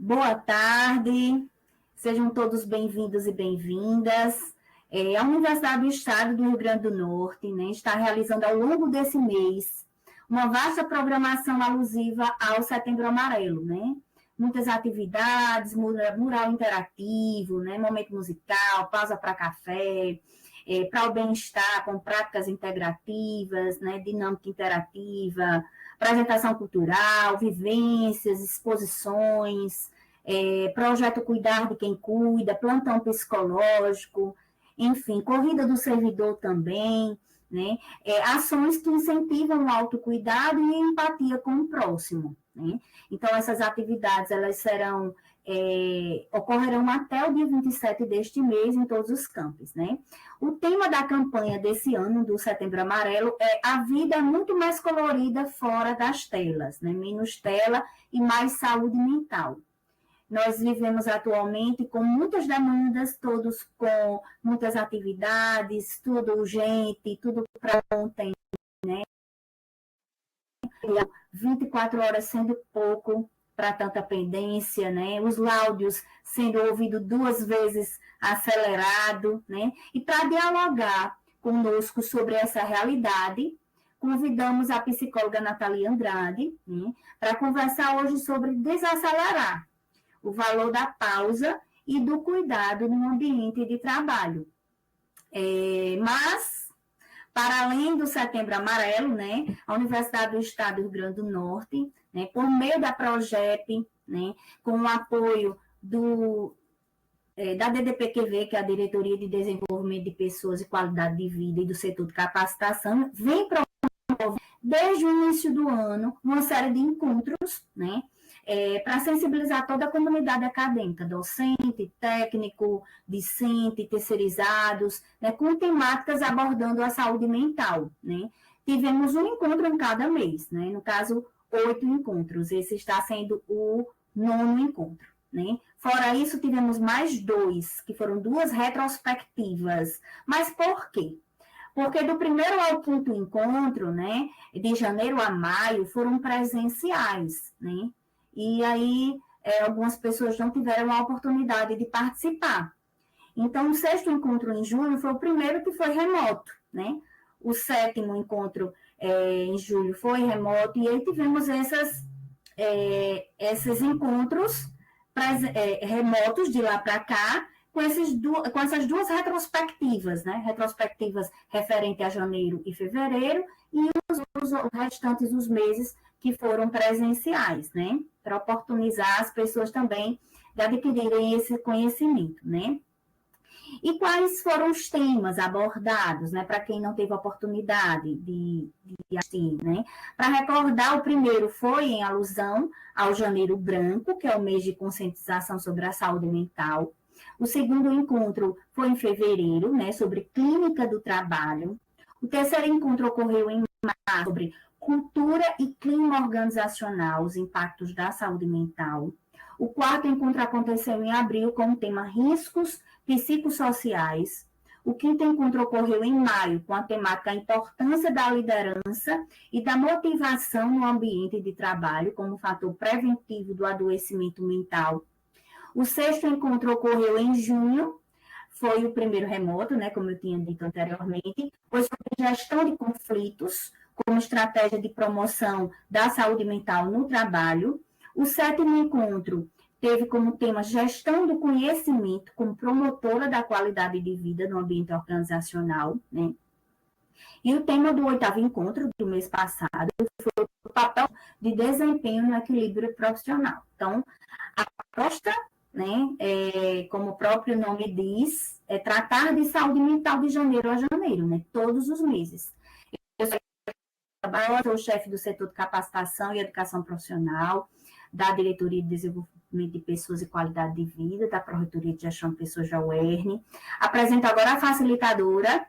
Boa tarde, sejam todos bem-vindos e bem-vindas. A Universidade do Estado do Rio Grande do Norte, né, está realizando ao longo desse mês uma vasta programação alusiva ao Setembro Amarelo, né? Muitas atividades, mural interativo, né, momento musical, pausa para café, para o bem-estar com práticas integrativas, né, dinâmica interativa, apresentação cultural, vivências, exposições, projeto Cuidar de Quem Cuida, plantão psicológico, enfim, corrida do servidor também, né? Ações que incentivam o autocuidado e a empatia com o próximo, né? Então, essas atividades, elas ocorrerão até o dia 27 deste mês em todos os campos, né? O tema da campanha desse ano, do Setembro Amarelo, é a vida muito mais colorida fora das telas, né? Menos tela e mais saúde mental. Nós vivemos atualmente com muitas demandas, todos com muitas atividades, tudo urgente, tudo para ontem, né? 24 horas sendo pouco para tanta pendência, né? Os áudios sendo ouvidos 2 vezes acelerado, né? E para dialogar conosco sobre essa realidade, convidamos a psicóloga Nathalie Andrade, né, para conversar hoje sobre desacelerar, o valor da pausa e do cuidado no ambiente de trabalho. Mas, para além do Setembro Amarelo, né, a Universidade do Estado do Rio Grande do Norte, né, por meio da PROGEP, né, com o apoio da DDPQV, que é a Diretoria de Desenvolvimento de Pessoas e Qualidade de Vida e do setor de capacitação, vem promovendo, desde o início do ano, uma série de encontros, né, para sensibilizar toda a comunidade acadêmica, docente, técnico, discente, terceirizados, né, com temáticas abordando a saúde mental, né. Tivemos um encontro em cada mês, né, no caso, 8 encontros, esse está sendo o 9º encontro, né. Fora isso, tivemos mais 2, que foram 2 retrospectivas. Mas por quê? Porque do primeiro ao 5º encontro, né, de janeiro a maio, foram presenciais, né, e aí algumas pessoas não tiveram a oportunidade de participar. Então, o 6º encontro em julho foi o primeiro que foi remoto, né? O 7º encontro em julho foi remoto, e aí tivemos esses encontros remotos de lá para cá, com essas 2 retrospectivas, né? Retrospectivas referente a janeiro e fevereiro, e os restantes dos meses que foram presenciais, né? Para oportunizar as pessoas também de adquirirem esse conhecimento, né? E quais foram os temas abordados, né? Para quem não teve a oportunidade de assistir, né? Para recordar, o primeiro foi em alusão ao Janeiro Branco, que é o mês de conscientização sobre a saúde mental. O 2º encontro foi em fevereiro, né? Sobre clínica do trabalho. O 3º encontro ocorreu em março, sobre cultura e clima organizacional, os impactos da saúde mental. O 4º encontro aconteceu em abril com o tema riscos psicossociais. O 5º encontro ocorreu em maio com a temática a importância da liderança e da motivação no ambiente de trabalho como fator preventivo do adoecimento mental. O 6º encontro ocorreu em junho, foi o primeiro remoto, né, como eu tinha dito anteriormente, foi sobre gestão de conflitos como estratégia de promoção da saúde mental no trabalho. O 7º encontro teve como tema gestão do conhecimento como promotora da qualidade de vida no ambiente organizacional, né? E o tema do 8º encontro do mês passado foi o papel de desempenho no equilíbrio profissional. Então, a proposta, né, como o próprio nome diz, é tratar de saúde mental de janeiro a janeiro, né? Todos os meses. Eu sou o chefe do setor de capacitação e educação profissional, da Diretoria de Desenvolvimento de Pessoas e Qualidade de Vida, da Pró-Reitoria de Gestão de Pessoas da UERN. Apresento agora a facilitadora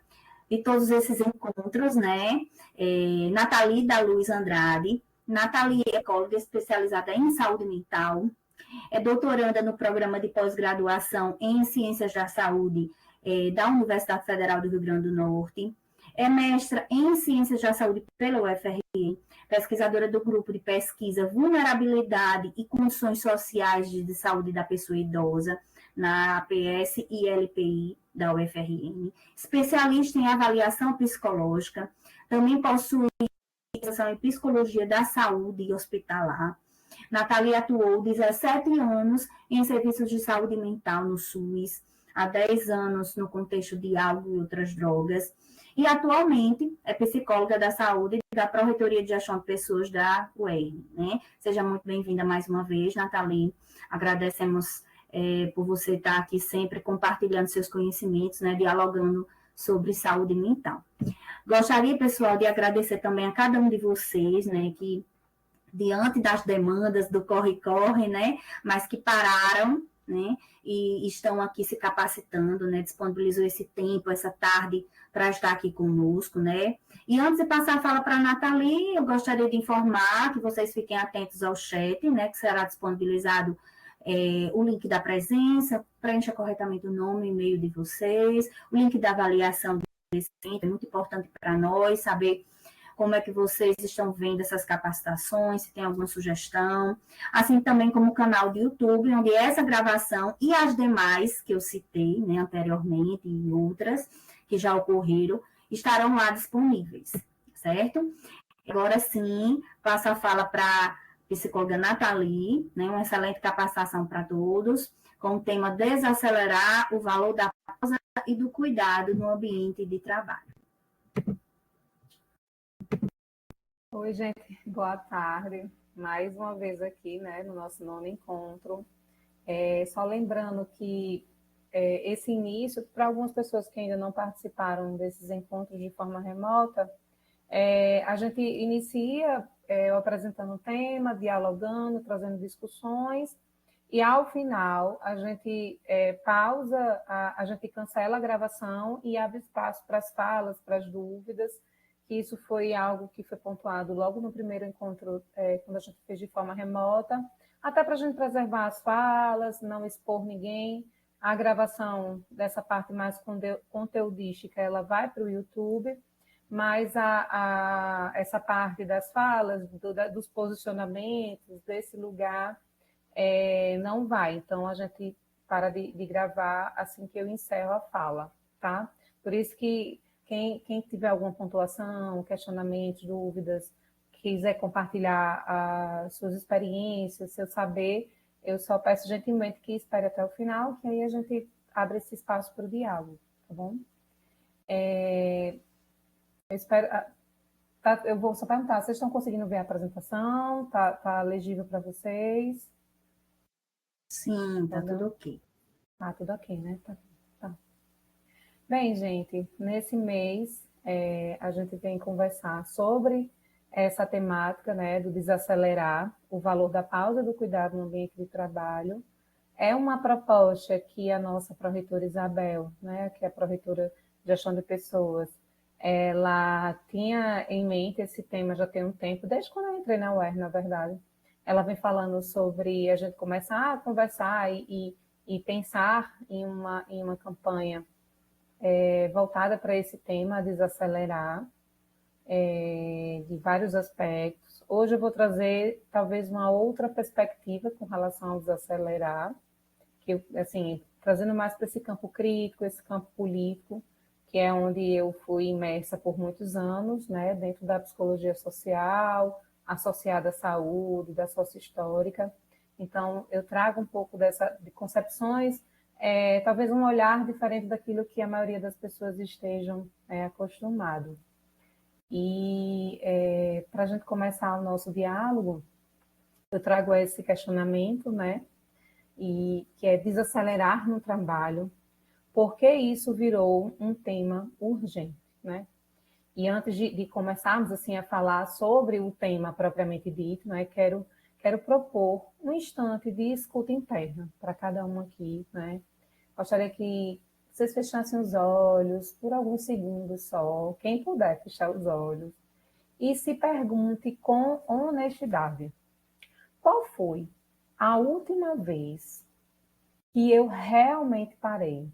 de todos esses encontros, né? Nathalie da Luz Andrade. Nathalie é psicóloga especializada em saúde mental, é doutoranda no programa de pós-graduação em Ciências da Saúde da Universidade Federal do Rio Grande do Norte, É mestra em Ciências da Saúde pela UFRN, pesquisadora do grupo de pesquisa Vulnerabilidade e Condições Sociais de Saúde da Pessoa Idosa, na APS e LPI da UFRN, especialista em avaliação psicológica, também possui especialização em psicologia da saúde hospitalar. Nathalie atuou 17 anos em serviços de saúde mental no SUS, há 10 anos no contexto de álcool e outras drogas, e atualmente é psicóloga da saúde da Pró-Reitoria de Gestão de Pessoas da UERN, né? Seja muito bem-vinda mais uma vez, Nathalie. Agradecemos por você estar aqui sempre compartilhando seus conhecimentos, né? Dialogando sobre saúde mental. Gostaria, pessoal, de agradecer também a cada um de vocês, né? Que diante das demandas do corre-corre, né? Mas que pararam, né? E estão aqui se capacitando, né? Disponibilizou esse tempo, essa tarde, para estar aqui conosco, né? E antes de passar a fala para a Nathalie, eu gostaria de informar que vocês fiquem atentos ao chat, né? Que será disponibilizado o link da presença, preencha corretamente o nome e e-mail de vocês, o link da avaliação desse centro, é muito importante para nós saber como é que vocês estão vendo essas capacitações, se tem alguma sugestão, assim também como o canal do YouTube, onde essa gravação e as demais que eu citei, né, anteriormente e outras que já ocorreram, estarão lá disponíveis, certo? Agora sim, passo a fala para a psicóloga Nathalie, né, uma excelente capacitação para todos, com o tema desacelerar o valor da pausa e do cuidado no ambiente de trabalho. Oi, gente, boa tarde. Mais uma vez aqui, né, no nosso nono encontro. Só lembrando que esse início, para algumas pessoas que ainda não participaram desses encontros de forma remota, a gente inicia apresentando o tema, dialogando, trazendo discussões, e ao final a gente pausa, a gente cancela a gravação e abre espaço para as falas, para as dúvidas, que isso foi algo que foi pontuado logo no primeiro encontro, quando a gente fez de forma remota, até para a gente preservar as falas, não expor ninguém. A gravação dessa parte mais conteudística, ela vai para o YouTube, mas essa parte das falas, dos posicionamentos, desse lugar, não vai. Então, a gente para de gravar assim que eu encerro a fala, tá? Por isso que quem tiver alguma pontuação, questionamentos, dúvidas, quiser compartilhar as suas experiências, seu saber, eu só peço gentilmente que espere até o final, que aí a gente abre esse espaço para o diálogo, tá bom? Eu espero... eu vou só perguntar, vocês estão conseguindo ver a apresentação? Tá legível para vocês? Sim, tá tudo ok. Ah, tudo ok, né? Tá. Bem, gente, nesse mês a gente vem conversar sobre essa temática, né, do desacelerar, o valor da pausa do cuidado no ambiente de trabalho. É uma proposta que a nossa pró-reitora Isabel, né, que é a pró-reitora de Gestão de Pessoas, ela tinha em mente esse tema já tem um tempo, desde quando eu entrei na UERN, na verdade. Ela vem falando sobre a gente começar a conversar e pensar em uma campanha voltada para esse tema, desacelerar, de vários aspectos. Hoje eu vou trazer talvez uma outra perspectiva com relação ao desacelerar, que assim, trazendo mais para esse campo crítico, esse campo político, que é onde eu fui imersa por muitos anos, né, dentro da psicologia social, associada à saúde, da sócio-histórica. Então, eu trago um pouco de concepções, talvez um olhar diferente daquilo que a maioria das pessoas estejam acostumados. E para a gente começar o nosso diálogo, eu trago esse questionamento, né, e que é desacelerar no trabalho, porque isso virou um tema urgente, né? E antes de começarmos assim a falar sobre o tema propriamente dito, né, quero propor um instante de escuta interna para cada um aqui, né? Gostaria que vocês fechassem os olhos por alguns segundos só, quem puder fechar os olhos, e se pergunte com honestidade: qual foi a última vez que eu realmente parei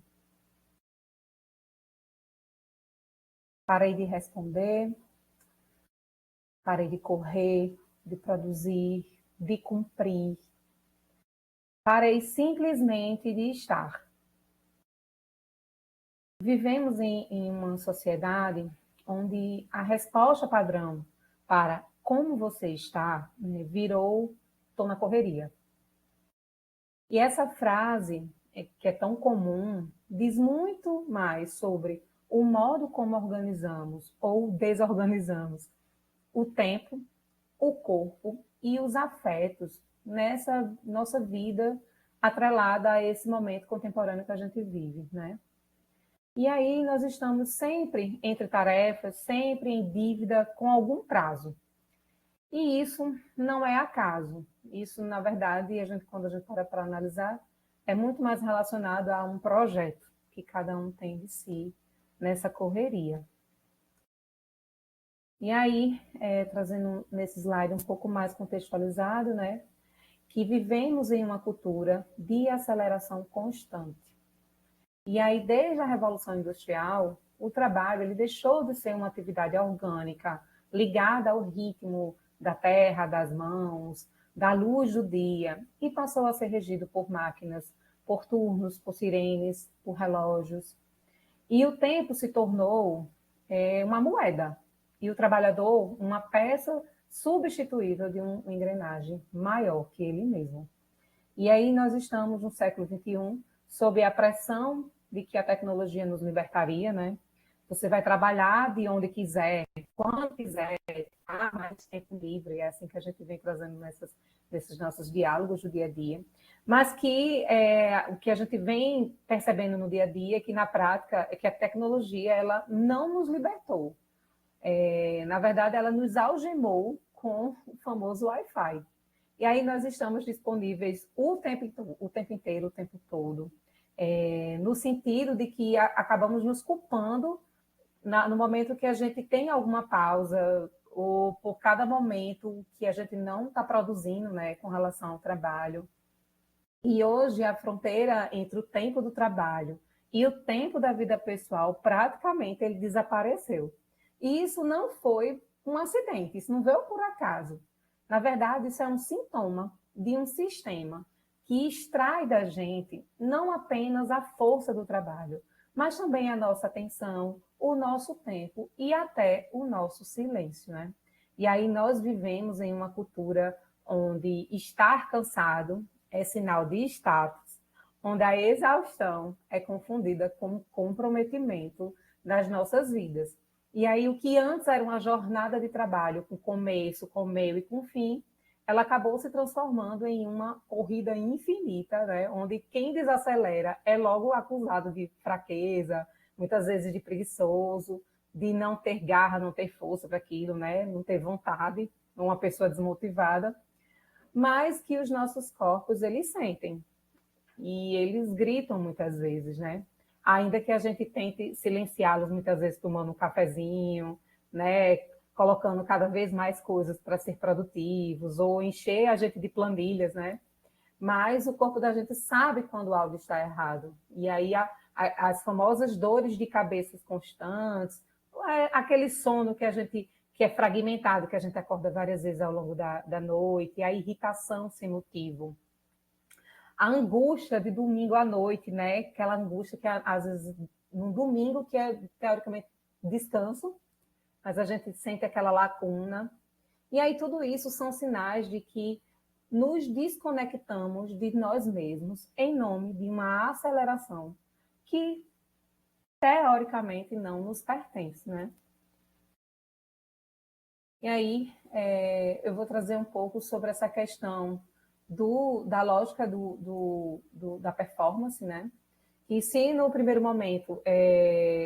Parei de responder, parei de correr, de produzir, de cumprir. Parei simplesmente de estar. Vivemos em uma sociedade onde a resposta padrão para como você está, né, virou "tô na correria". E essa frase, que é tão comum, diz muito mais sobre o modo como organizamos ou desorganizamos o tempo, o corpo e os afetos nessa nossa vida atrelada a esse momento contemporâneo que a gente vive, né? E aí nós estamos sempre entre tarefas, sempre em dívida com algum prazo. E isso não é acaso. Isso, na verdade, quando a gente para analisar, é muito mais relacionado a um projeto que cada um tem de si nessa correria. E aí, trazendo nesse slide um pouco mais contextualizado, né, que vivemos em uma cultura de aceleração constante. E aí, desde a Revolução Industrial, o trabalho ele deixou de ser uma atividade orgânica, ligada ao ritmo da terra, das mãos, da luz do dia, e passou a ser regido por máquinas, por turnos, por sirenes, por relógios. E o tempo se tornou uma moeda, e o trabalhador uma peça substituível de uma engrenagem maior que ele mesmo. E aí nós estamos no século XXI, sob a pressão de que a tecnologia nos libertaria, né? Você vai trabalhar de onde quiser, quando quiser, há mais tempo livre, é assim que a gente vem trazendo nesses nossos diálogos do dia a dia. Mas que o que a gente vem percebendo no dia a dia é que, na prática, é que a tecnologia ela não nos libertou. Na verdade, ela nos algemou com o famoso Wi-Fi. E aí nós estamos disponíveis o tempo inteiro, o tempo todo, no sentido de que acabamos nos culpando no momento que a gente tem alguma pausa, ou por cada momento que a gente não está produzindo, né, com relação ao trabalho. E hoje a fronteira entre o tempo do trabalho e o tempo da vida pessoal, praticamente, ele desapareceu. E isso não foi um acidente, isso não veio por acaso. Na verdade, isso é um sintoma de um sistema que extrai da gente não apenas a força do trabalho, mas também a nossa atenção, o nosso tempo e até o nosso silêncio, né? E aí nós vivemos em uma cultura onde estar cansado é sinal de status, onde a exaustão é confundida com comprometimento das nossas vidas. E aí o que antes era uma jornada de trabalho com começo, com meio e com fim, ela acabou se transformando em uma corrida infinita, né? Onde quem desacelera é logo acusado de fraqueza, muitas vezes de preguiçoso, de não ter garra, não ter força para aquilo, né? Não ter vontade, uma pessoa desmotivada, mas que os nossos corpos, eles sentem, e eles gritam muitas vezes, né? Ainda que a gente tente silenciá-los muitas vezes tomando um cafezinho, né? Colocando cada vez mais coisas para ser produtivos, ou encher a gente de planilhas, né? Mas o corpo da gente sabe quando algo está errado. E aí as famosas dores de cabeça constantes, aquele sono que é fragmentado, que a gente acorda várias vezes ao longo da noite, a irritação sem motivo, a angústia de domingo à noite, né? Aquela angústia que às vezes num domingo que é teoricamente descanso, mas a gente sente aquela lacuna. E aí tudo isso são sinais de que nos desconectamos de nós mesmos em nome de uma aceleração que teoricamente não nos pertence, né? E aí eu vou trazer um pouco sobre essa questão da lógica da performance, né? E se no primeiro momento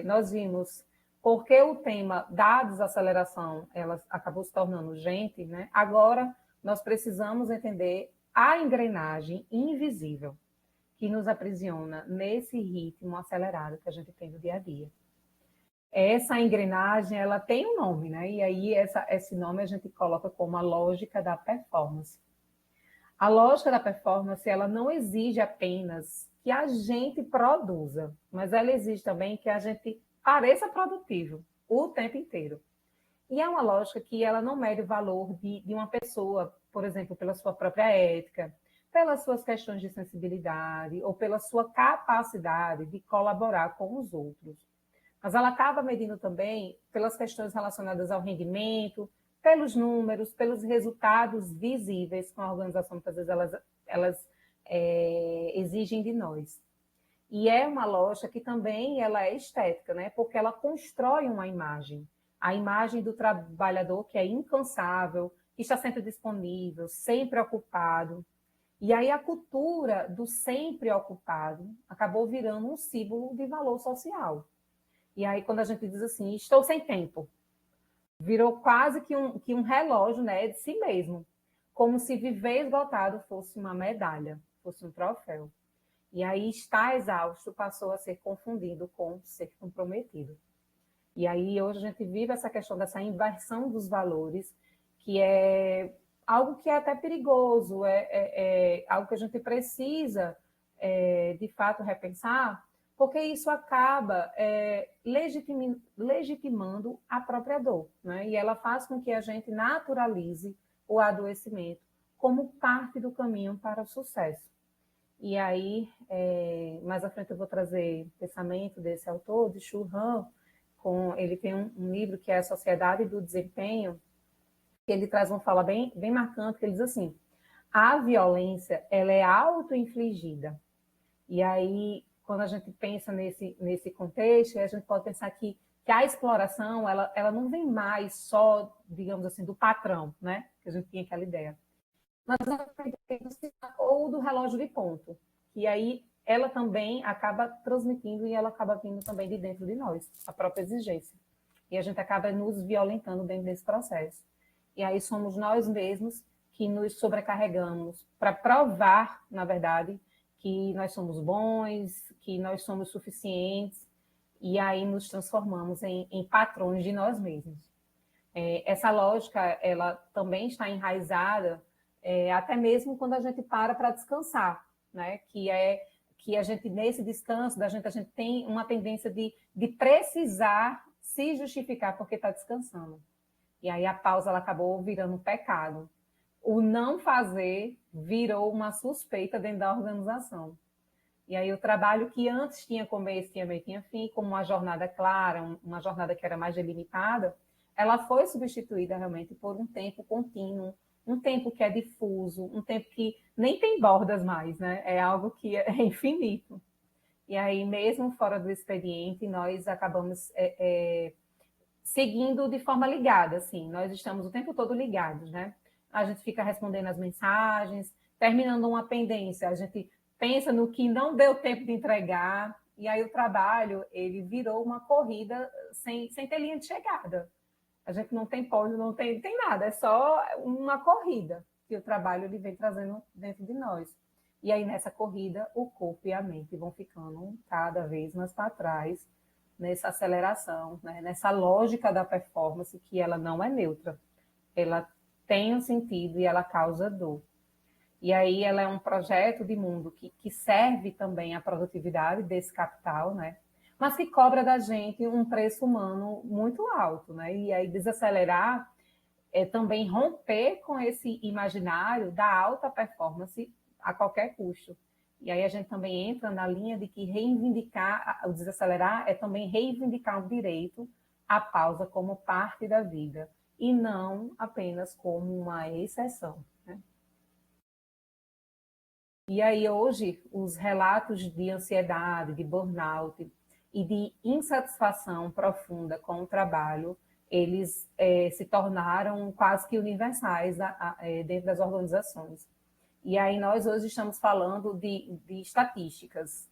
nós vimos porque o tema da desaceleração ela acabou se tornando urgente, né? Agora nós precisamos entender a engrenagem invisível que nos aprisiona nesse ritmo acelerado que a gente tem no dia a dia. Essa engrenagem ela tem um nome, né? E aí esse nome a gente coloca como a lógica da performance. A lógica da performance, ela não exige apenas que a gente produza, mas ela exige também que a gente pareça produtivo. o tempo inteiro. E é uma lógica que ela não mede o valor de uma pessoa, por exemplo, pela sua própria ética, pelas suas questões de sensibilidade ou pela sua capacidade de colaborar com os outros. Mas ela acaba medindo também pelas questões relacionadas ao rendimento, pelos números, pelos resultados visíveis que a organização, muitas vezes, elas exigem de nós. E é uma lógica que também ela é estética, né? Porque ela constrói uma imagem. A imagem do trabalhador que é incansável, que está sempre disponível, sempre ocupado. E aí a cultura do sempre ocupado acabou virando um símbolo de valor social. E aí quando a gente diz assim, estou sem tempo, virou quase que um relógio, né, de si mesmo. Como se viver esgotado fosse uma medalha, fosse um troféu. E aí estar exausto passou a ser confundido com ser comprometido. E aí hoje a gente vive essa questão dessa inversão dos valores, que é algo que é até perigoso, é algo que a gente precisa, de fato, repensar, porque isso acaba legitimando a própria dor, né? E ela faz com que a gente naturalize o adoecimento como parte do caminho para o sucesso. E aí, mais à frente eu vou trazer o pensamento desse autor, de Shu Han, ele tem um livro que é A Sociedade do Desempenho, que ele traz uma fala bem marcante, que ele diz assim, a violência, ela é auto-infligida. E aí, quando a gente pensa nesse contexto, a gente pode pensar que a exploração, ela não vem mais só, digamos assim, do patrão, né? Que a gente tinha aquela ideia. Mas ou do relógio de ponto, que aí ela também acaba transmitindo e ela acaba vindo também de dentro de nós, a própria exigência. E a gente acaba nos violentando dentro desse processo. E aí somos nós mesmos que nos sobrecarregamos para provar, na verdade, que nós somos bons, que nós somos suficientes, e aí nos transformamos em patrões de nós mesmos. Essa lógica, ela também está enraizada até mesmo quando a gente para descansar, né? Que a gente, nesse descanso a gente tem uma tendência de precisar se justificar porque está descansando. E aí a pausa ela acabou virando um pecado. O não fazer virou uma suspeita dentro da organização. E aí o trabalho que antes tinha começo, tinha meio, tinha fim, como uma jornada clara, uma jornada que era mais delimitada, ela foi substituída realmente por um tempo contínuo, um tempo que é difuso, um tempo que nem tem bordas mais, né? É algo que é infinito. E aí, mesmo fora do expediente, nós acabamos seguindo de forma ligada, assim. Nós estamos o tempo todo ligados, né? A gente fica respondendo as mensagens, terminando uma pendência, a gente pensa no que não deu tempo de entregar, e aí o trabalho, ele virou uma corrida sem ter linha de chegada. A gente não tem pódio, não tem nada, é só uma corrida que o trabalho ele vem trazendo dentro de nós. E aí, nessa corrida, o corpo e a mente vão ficando cada vez mais para trás, nessa aceleração, né? Nessa lógica da performance, que ela não é neutra. Ela tem um sentido e ela causa dor. E aí ela é um projeto de mundo que serve também à produtividade desse capital, né? Mas que cobra da gente um preço humano muito alto, né? E aí desacelerar é também romper com esse imaginário da alta performance a qualquer custo. E aí a gente também entra na linha de que reivindicar, o desacelerar é também reivindicar o direito à pausa como parte da vida, e não apenas como uma exceção. Né? E aí hoje os relatos de ansiedade, de burnout e de insatisfação profunda com o trabalho, eles se tornaram quase que universais dentro das organizações. E aí nós hoje estamos falando de estatísticas,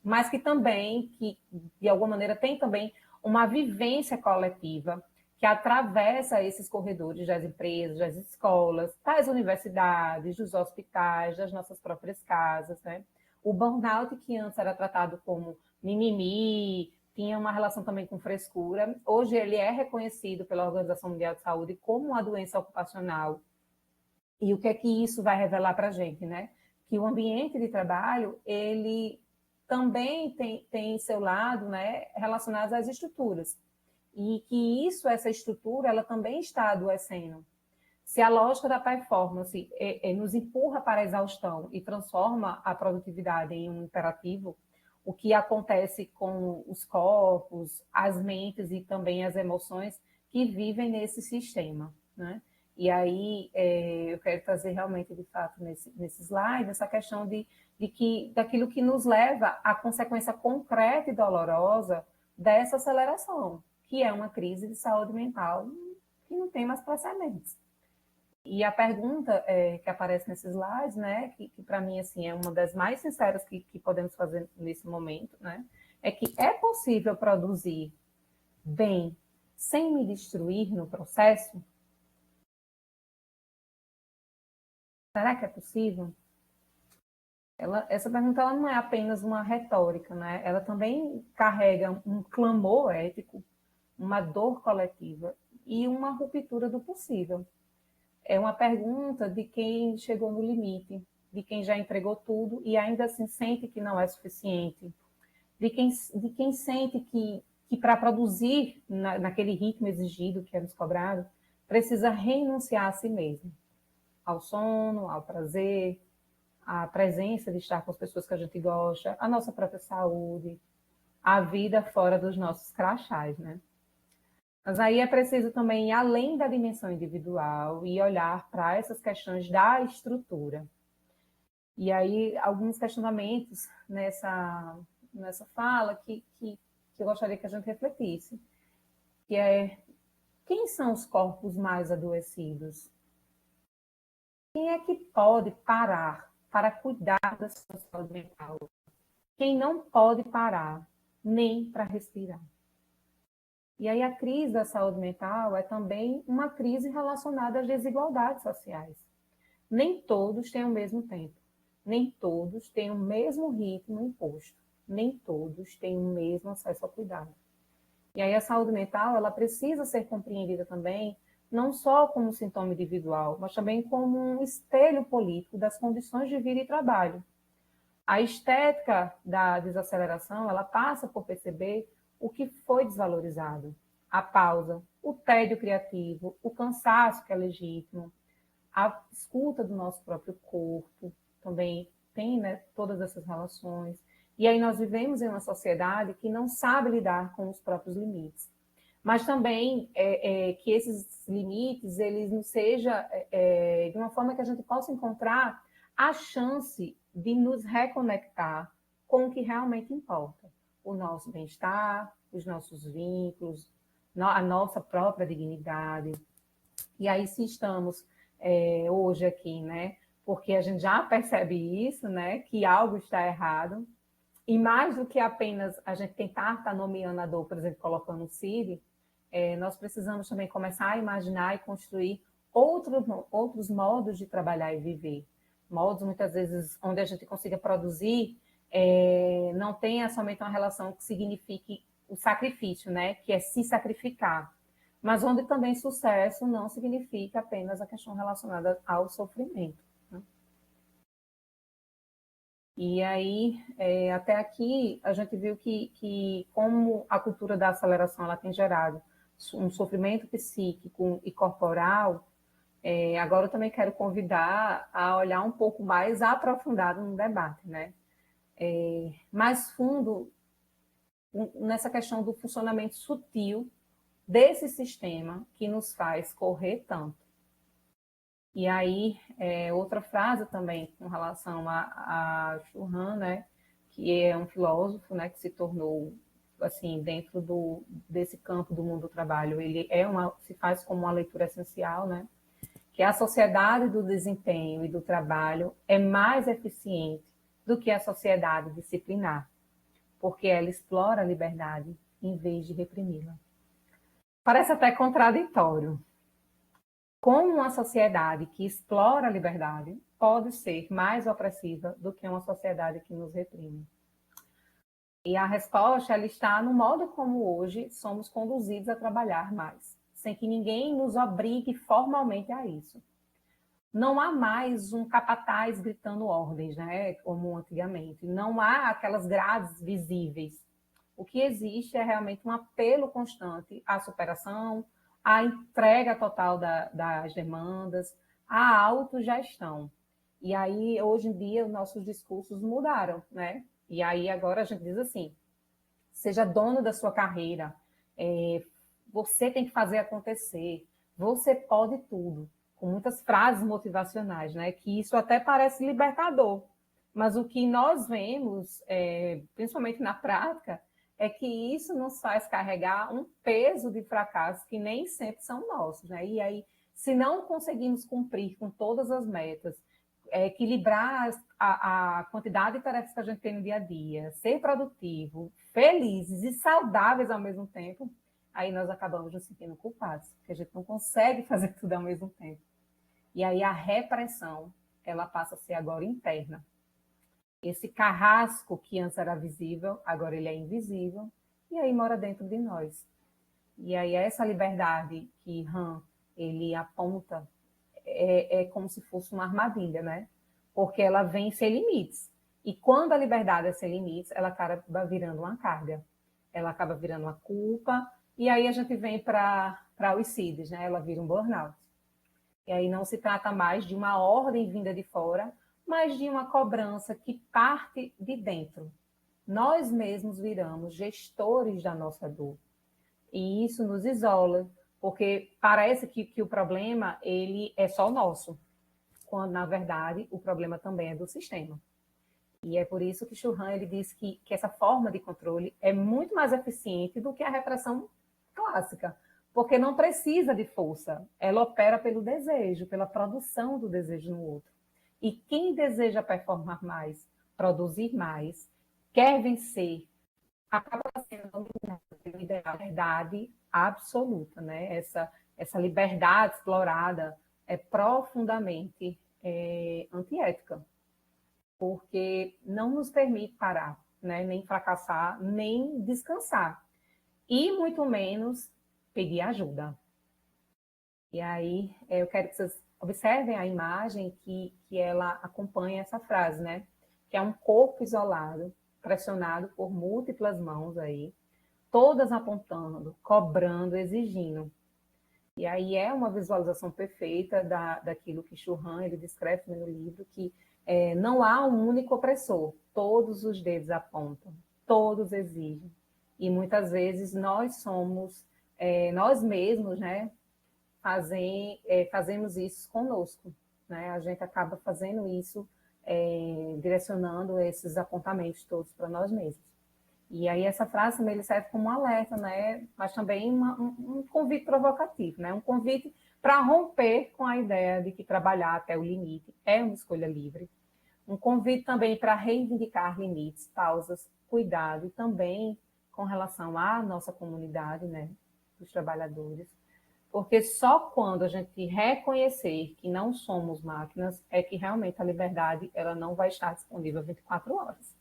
mas que também, que de alguma maneira tem também uma vivência coletiva que atravessa esses corredores das empresas, das escolas, das universidades, dos hospitais, das nossas próprias casas, né? O burnout, que antes era tratado como mimimi, tinha uma relação também com frescura, hoje ele é reconhecido pela Organização Mundial de Saúde como uma doença ocupacional. E o que é que isso vai revelar para a gente, né? Que o ambiente de trabalho, ele também tem seu lado, né, relacionado às estruturas. E que essa estrutura, ela também está adoecendo. Se a lógica da performance nos empurra para a exaustão e transforma a produtividade em um imperativo, o que acontece com os corpos, as mentes e também as emoções que vivem nesse sistema, né? E aí eu quero trazer realmente, de fato, nesse slide, essa questão daquilo que nos leva à consequência concreta e dolorosa dessa aceleração, que é uma crise de saúde mental que não tem mais precedentes. E a pergunta que aparece nesses slides, né, que para mim assim, é uma das mais sinceras que podemos fazer nesse momento, né, é que é possível produzir bem sem me destruir no processo? Será que é possível? Essa pergunta ela não é apenas uma retórica, né? Ela também carrega um clamor ético, uma dor coletiva e uma ruptura do possível. É uma pergunta de quem chegou no limite, de quem já entregou tudo e ainda assim sente que não é suficiente, de quem sente que para produzir naquele ritmo exigido que é nos cobrado, precisa renunciar a si mesmo, ao sono, ao prazer, à presença de estar com as pessoas que a gente gosta, a nossa própria saúde, a vida fora dos nossos crachás, né? Mas aí é preciso também ir além da dimensão individual e olhar para essas questões da estrutura. E aí, alguns questionamentos nessa fala que eu gostaria que a gente refletisse, que é: quem são os corpos mais adoecidos? Quem é que pode parar para cuidar da sua saúde mental? Quem não pode parar nem para respirar? E aí a crise da saúde mental é também uma crise relacionada às desigualdades sociais. Nem todos têm o mesmo tempo, nem todos têm o mesmo ritmo imposto, nem todos têm o mesmo acesso ao cuidado. E aí a saúde mental, ela precisa ser compreendida também, não só como sintoma individual, mas também como um espelho político das condições de vida e trabalho. A estética da desaceleração, ela passa por perceber o que foi desvalorizado, a pausa, o tédio criativo, o cansaço que é legítimo, a escuta do nosso próprio corpo, também tem, né, todas essas relações. E aí nós vivemos em uma sociedade que não sabe lidar com os próprios limites. Mas também que esses limites, eles não sejam de uma forma que a gente possa encontrar a chance de nos reconectar com o que realmente importa. O nosso bem-estar, os nossos vínculos, a nossa própria dignidade. E aí, se estamos hoje aqui, né, porque a gente já percebe isso, né, que algo está errado, e mais do que apenas a gente tentar estar nomeando a dor, por exemplo, colocando o CID, nós precisamos também começar a imaginar e construir outros modos de trabalhar e viver. Modos, muitas vezes, onde a gente consiga produzir, não tenha somente uma relação que signifique o sacrifício, né? Que é se sacrificar. Mas onde também sucesso não significa apenas a questão relacionada ao sofrimento. Né? E aí, até aqui, a gente viu que como a cultura da aceleração ela tem gerado um sofrimento psíquico e corporal, agora eu também quero convidar a olhar um pouco mais aprofundado no debate, né? Mais fundo nessa questão do funcionamento sutil desse sistema que nos faz correr tanto. E aí, outra frase também com relação a Churran, né, que é um filósofo, né, que se tornou, assim, dentro desse campo do mundo do trabalho, ele se faz como uma leitura essencial, né, que a sociedade do desempenho e do trabalho é mais eficiente do que a sociedade disciplinar, porque ela explora a liberdade em vez de reprimi-la. Parece até contraditório. Como uma sociedade que explora a liberdade pode ser mais opressiva do que uma sociedade que nos reprime? E a resposta ela está no modo como hoje somos conduzidos a trabalhar mais, sem que ninguém nos obrigue formalmente a isso. não há mais um capataz gritando ordens, né, como antigamente. Não há aquelas grades visíveis. O que existe é realmente um apelo constante à superação, à entrega total das demandas, à autogestão. E aí, hoje em dia, os nossos discursos mudaram, né? E aí, agora a gente diz assim, seja dono da sua carreira, você tem que fazer acontecer, você pode tudo, com muitas frases motivacionais, né? Que isso até parece libertador, mas o que nós vemos, principalmente na prática, é que isso nos faz carregar um peso de fracasso que nem sempre são nossos, né? E aí, se não conseguimos cumprir com todas as metas, equilibrar a quantidade de tarefas que a gente tem no dia a dia, ser produtivo, felizes e saudáveis ao mesmo tempo, aí nós acabamos nos sentindo culpados, porque a gente não consegue fazer tudo ao mesmo tempo. E aí a repressão, ela passa a ser agora interna. Esse carrasco que antes era visível, agora ele é invisível, e aí mora dentro de nós. E aí essa liberdade que Han, ele aponta, é como se fosse uma armadilha, né? Porque ela vem sem limites. E quando a liberdade é sem limites, ela acaba virando uma carga. Ela acaba virando uma culpa. E aí a gente vem para os CIDs, né? Ela vira um burnout. E aí não se trata mais de uma ordem vinda de fora, mas de uma cobrança que parte de dentro. Nós mesmos viramos gestores da nossa dor. E isso nos isola, porque parece que o problema ele é só nosso, quando, na verdade, o problema também é do sistema. E é por isso que Churran ele diz que essa forma de controle é muito mais eficiente do que a repressão clássica, porque não precisa de força, ela opera pelo desejo, pela produção do desejo no outro. E quem deseja performar mais, produzir mais, quer vencer, acaba sendo dominado pela liberdade absoluta, né? Essa liberdade explorada é profundamente antiética, porque não nos permite parar, né? Nem fracassar, nem descansar, e muito menos pedir ajuda. E aí eu quero que vocês observem a imagem que ela acompanha essa frase, né? Que é um corpo isolado, pressionado por múltiplas mãos aí, todas apontando, cobrando, exigindo. E aí é uma visualização perfeita daquilo que Churran ele descreve no livro, que não há um único opressor, todos os dedos apontam, todos exigem. E muitas vezes nós somos, nós mesmos, né, fazemos isso conosco. Né? A gente acaba fazendo isso, direcionando esses apontamentos todos para nós mesmos. E aí essa frase também serve como um alerta, né? Mas também um convite provocativo, né? Um convite para romper com a ideia de que trabalhar até o limite é uma escolha livre. Um convite também para reivindicar limites, pausas, cuidado, e também com relação à nossa comunidade, né? Dos trabalhadores. Porque só quando a gente reconhecer que não somos máquinas é que realmente a liberdade ela não vai estar disponível 24 horas.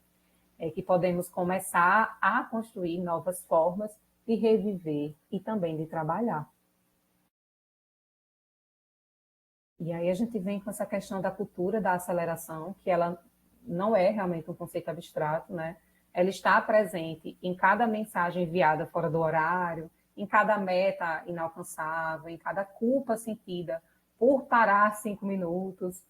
É que podemos começar a construir novas formas de reviver e também de trabalhar. E aí a gente vem com essa questão da cultura da aceleração, que ela não é realmente um conceito abstrato, né? Ela está presente em cada mensagem enviada fora do horário, em cada meta inalcançável, em cada culpa sentida por parar 5 minutos.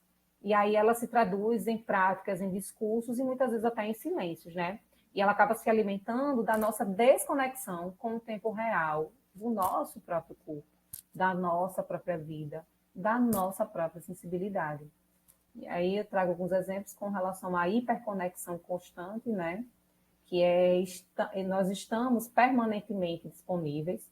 E aí ela se traduz em práticas, em discursos e muitas vezes até em silêncios, né? E ela acaba se alimentando da nossa desconexão com o tempo real, do nosso próprio corpo, da nossa própria vida, da nossa própria sensibilidade. E aí eu trago alguns exemplos com relação à hiperconexão constante, né? Que nós estamos permanentemente disponíveis,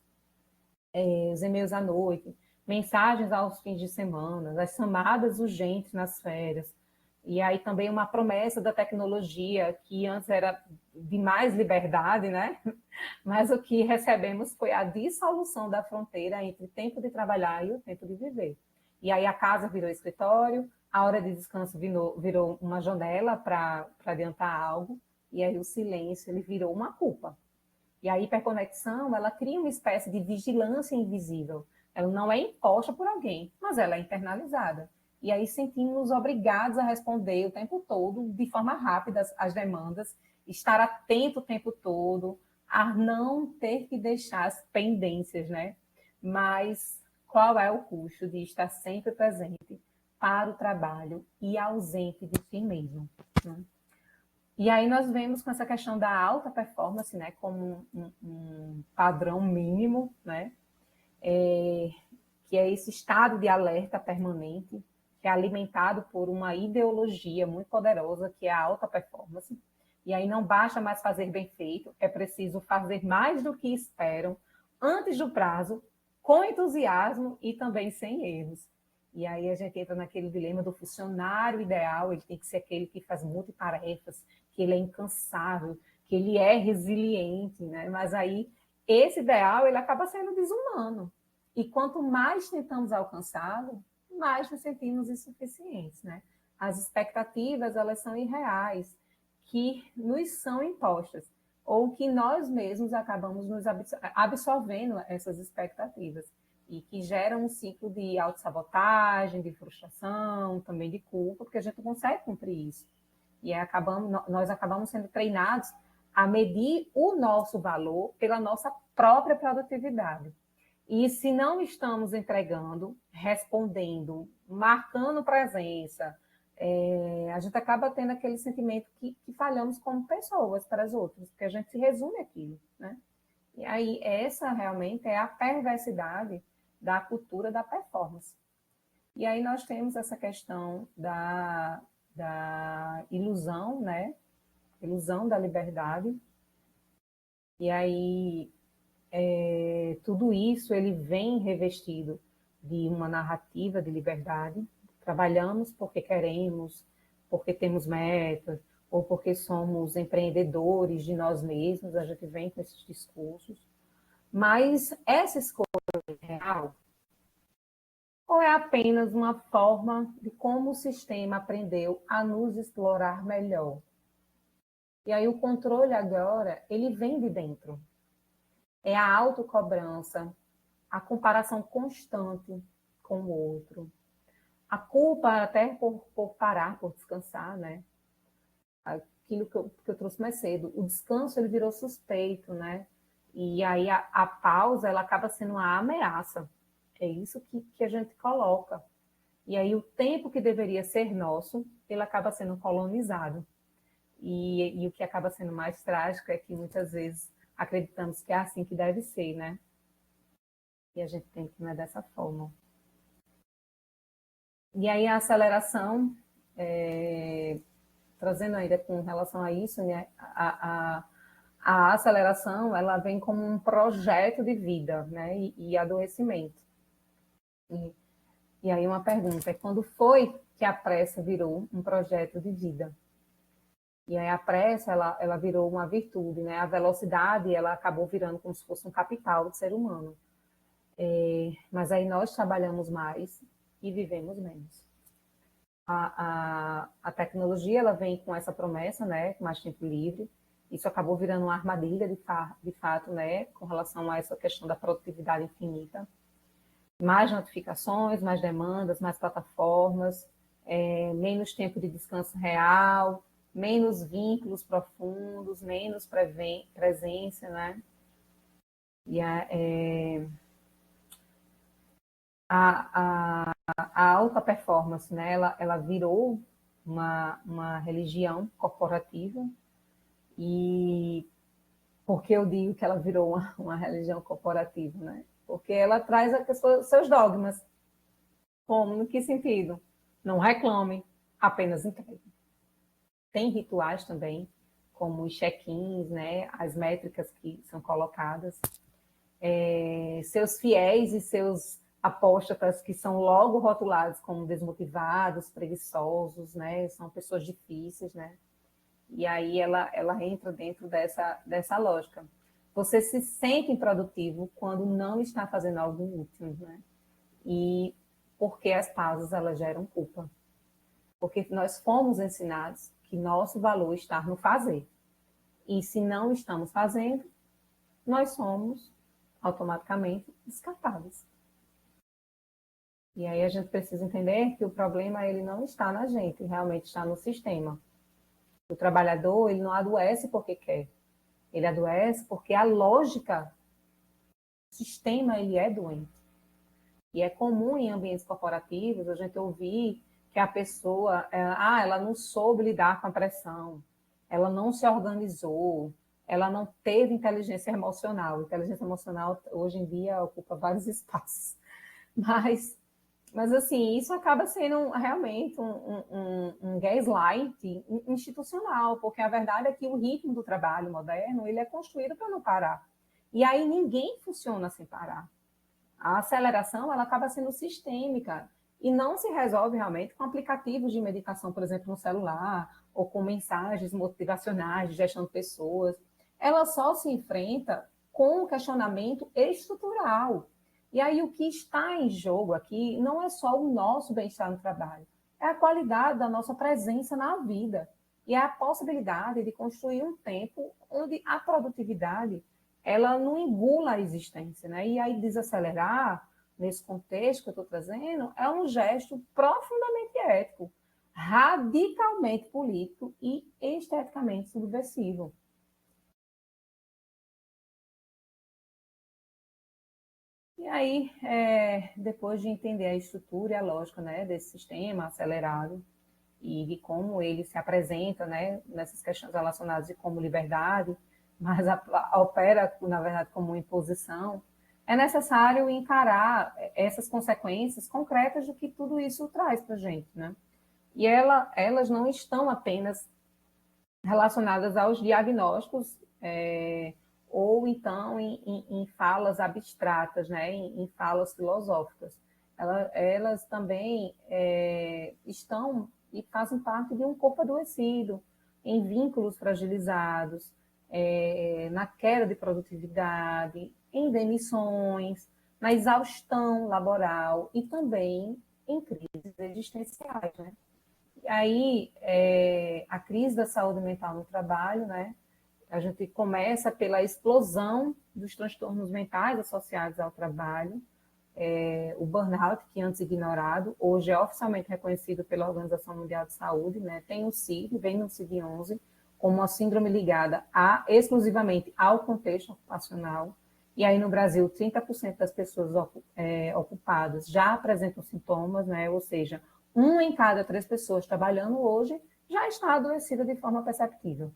os e-mails à noite, mensagens aos fins de semana, as chamadas urgentes nas férias, e aí também uma promessa da tecnologia, que antes era de mais liberdade, né? Mas o que recebemos foi a dissolução da fronteira entre o tempo de trabalhar e o tempo de viver. E aí a casa virou escritório, a hora de descanso virou uma janela para adiantar algo, e aí o silêncio ele virou uma culpa. E a hiperconexão, ela cria uma espécie de vigilância invisível. Ela não é imposta por alguém, mas ela é internalizada. e aí sentimos obrigados a responder o tempo todo, de forma rápida, às demandas, estar atento o tempo todo, a não ter que deixar as pendências, né? Mas qual é o custo de estar sempre presente para o trabalho e ausente de si mesmo, né? E aí nós vemos com essa questão da alta performance, né, como um padrão mínimo, né, que é esse estado de alerta permanente, que é alimentado por uma ideologia muito poderosa, que é a alta performance. E aí não basta mais fazer bem feito, é preciso fazer mais do que esperam, antes do prazo, com entusiasmo e também sem erros. E aí a gente entra naquele dilema do funcionário ideal, ele tem que ser aquele que faz multitarefas, que ele é incansável, que ele é resiliente, né? Mas aí esse ideal ele acaba sendo desumano. E quanto mais tentamos alcançá-lo, mais nos sentimos insuficientes, né? As expectativas, elas são irreais, que nos são impostas, ou que nós mesmos acabamos nos absorvendo essas expectativas, e que geram um ciclo de autossabotagem, de frustração, também de culpa, porque a gente não consegue cumprir isso. E nós acabamos sendo treinados a medir o nosso valor pela nossa própria produtividade. E se não estamos entregando, respondendo, marcando presença, a gente acaba tendo aquele sentimento que falhamos como pessoas para as outras, porque a gente se resume aquilo, né? E aí, essa realmente é a perversidade da cultura da performance. E aí nós temos essa questão da ilusão, né? Ilusão da liberdade. E aí, tudo isso ele vem revestido de uma narrativa de liberdade. Trabalhamos porque queremos, porque temos metas, ou porque somos empreendedores de nós mesmos, a gente vem com esses discursos. Mas essa escolha é real? Ou é apenas uma forma de como o sistema aprendeu a nos explorar melhor? E aí o controle agora, ele vem de dentro. É a autocobrança, a comparação constante com o outro, a culpa até por parar, por descansar, né? Aquilo que eu trouxe mais cedo, o descanso ele virou suspeito, né? E aí a pausa ela acaba sendo uma ameaça. É isso que a gente coloca. E aí o tempo que deveria ser nosso, ele acaba sendo colonizado. E o que acaba sendo mais trágico é que muitas vezes acreditamos que é assim que deve ser, né? E a gente tem que não é dessa forma. E aí a aceleração, trazendo ainda com relação a isso, né? A aceleração, ela vem como um projeto de vida, né? E adoecimento. E aí uma pergunta é quando foi que a pressa virou um projeto de vida? E aí a pressa, ela virou uma virtude, né? A velocidade, ela acabou virando como se fosse um capital do ser humano. Mas aí nós trabalhamos mais e vivemos menos. A tecnologia, ela vem com essa promessa, né? Mais tempo livre. Isso acabou virando uma armadilha, de fato, né? Com relação a essa questão da produtividade infinita. Mais notificações, mais demandas, mais plataformas, menos tempo de descanso real, menos vínculos profundos, menos presença, né? E a alta performance, né? Ela virou uma religião corporativa. E por que eu digo que ela virou uma religião corporativa, né? Porque ela traz seus dogmas. Como? No que sentido? Não reclame, apenas entregue. Tem rituais também, como os check-ins, né? As métricas que são colocadas. Seus fiéis e seus apóstatas que são logo rotulados como desmotivados, preguiçosos, né? São pessoas difíceis, né? E aí ela entra dentro dessa lógica. Você se sente improdutivo quando não está fazendo algo útil, né? E porque as pausas elas geram culpa. Porque nós fomos ensinados que nosso valor está no fazer. E se não estamos fazendo, nós somos automaticamente descartáveis. E aí a gente precisa entender que o problema ele não está na gente, realmente está no sistema. O trabalhador ele não adoece porque quer, ele adoece porque a lógica do sistema ele é doente. E é comum em ambientes corporativos a gente ouvir que a pessoa, ela não soube lidar com a pressão, ela não se organizou, ela não teve inteligência emocional. Inteligência emocional hoje em dia ocupa vários espaços. Mas assim, isso acaba sendo realmente um gaslight institucional, porque a verdade é que o ritmo do trabalho moderno ele é construído para não parar. E aí ninguém funciona sem parar. A aceleração ela acaba sendo sistêmica e não se resolve realmente com aplicativos de meditação, por exemplo, no celular, ou com mensagens motivacionais de gestão de pessoas. Ela só se enfrenta com um questionamento estrutural. E aí o que está em jogo aqui não é só o nosso bem-estar no trabalho, é a qualidade da nossa presença na vida e é a possibilidade de construir um tempo onde a produtividade ela não engula a existência, né? E aí desacelerar, nesse contexto que eu estou trazendo, é um gesto profundamente ético, radicalmente político e esteticamente subversivo. E aí, depois de entender a estrutura e a lógica, né, desse sistema acelerado e de como ele se apresenta, né, nessas questões relacionadas de como liberdade, mas opera, na verdade, como imposição, é necessário encarar essas consequências concretas do que tudo isso traz para a gente, né? E elas não estão apenas relacionadas aos diagnósticos, ou então em falas abstratas, né? Em falas filosóficas. Elas também estão e fazem parte de um corpo adoecido, em vínculos fragilizados, na queda de produtividade, em demissões, na exaustão laboral e também em crises existenciais, né? E aí, a crise da saúde mental no trabalho, né? A gente começa pela explosão dos transtornos mentais associados ao trabalho, o burnout, que antes ignorado, hoje é oficialmente reconhecido pela Organização Mundial de Saúde, né? Tem o CID, vem no CID-11, como uma síndrome ligada exclusivamente ao contexto ocupacional. E aí no Brasil, 30% das pessoas ocupadas já apresentam sintomas, né? Ou seja, 1 em cada 3 pessoas trabalhando hoje já está adoecida de forma perceptível.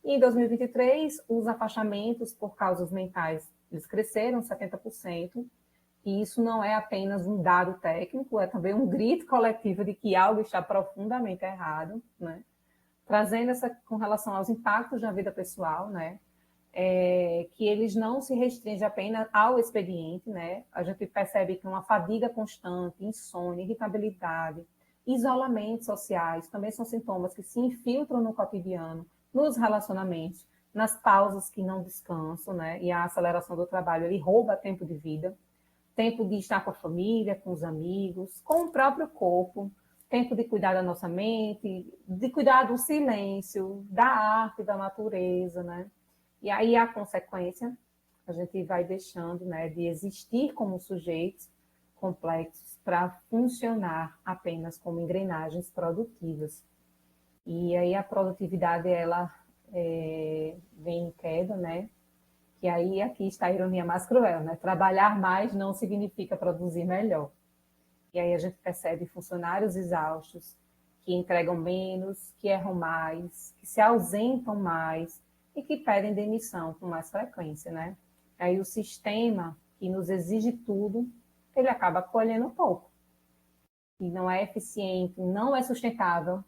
E em 2023, os afastamentos por causas mentais eles cresceram 70%, e isso não é apenas um dado técnico, é também um grito coletivo de que algo está profundamente errado, né? Trazendo essa com relação aos impactos na vida pessoal, né? Que eles não se restringem apenas ao expediente, né? A gente percebe que uma fadiga constante, insônia, irritabilidade, isolamentos sociais também são sintomas que se infiltram no cotidiano, nos relacionamentos, nas pausas que não descansam, né? E a aceleração do trabalho, ele rouba tempo de vida, tempo de estar com a família, com os amigos, com o próprio corpo, tempo de cuidar da nossa mente, de cuidar do silêncio, da arte, da natureza, né? E aí a consequência, a gente vai deixando, né, de existir como sujeitos complexos para funcionar apenas como engrenagens produtivas. E aí a produtividade, ela vem em queda, né? Que aí aqui está a ironia mais cruel, né? Trabalhar mais não significa produzir melhor. E aí a gente percebe funcionários exaustos, que entregam menos, que erram mais, que se ausentam mais e que pedem demissão com mais frequência, né? Aí o sistema que nos exige tudo, ele acaba colhendo pouco. E não é eficiente, não é sustentável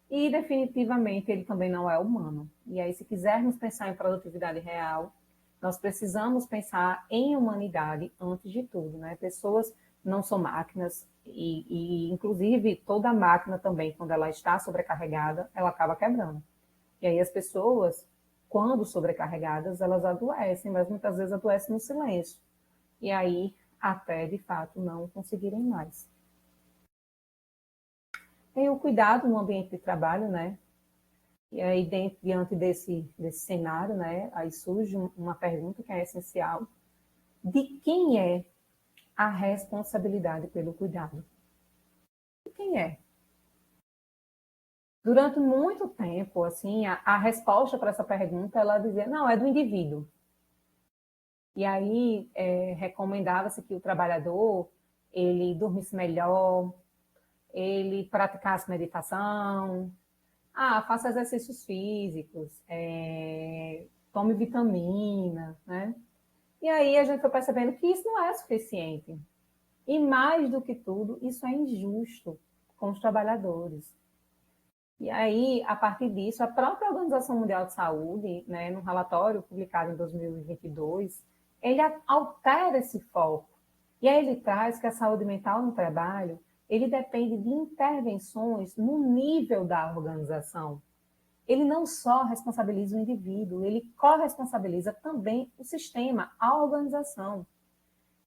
e definitivamente ele também não é humano. E aí se quisermos pensar em produtividade real, nós precisamos pensar em humanidade antes de tudo, né? Pessoas não são máquinas inclusive, toda máquina também, quando ela está sobrecarregada, ela acaba quebrando. E aí as pessoas, quando sobrecarregadas, elas adoecem, mas muitas vezes adoecem no silêncio. E aí, até, de fato, não conseguirem mais. Tem o cuidado no ambiente de trabalho, né? E aí, diante desse cenário, né, aí surge uma pergunta que é essencial. De quem é a responsabilidade pelo cuidado? E quem é? Durante muito tempo, assim, a resposta para essa pergunta, ela dizia, não, é do indivíduo. E aí, recomendava-se que o trabalhador, ele dormisse melhor, ele praticasse meditação, faça exercícios físicos, tome vitamina, né? E aí a gente foi percebendo que isso não é suficiente. E mais do que tudo, isso é injusto com os trabalhadores. E aí, a partir disso, a própria Organização Mundial de Saúde, né, no relatório publicado em 2022, ele altera esse foco. E aí ele traz que a saúde mental no trabalho, ele depende de intervenções no nível da organização. Ele não só responsabiliza o indivíduo, ele corresponsabiliza também o sistema, a organização.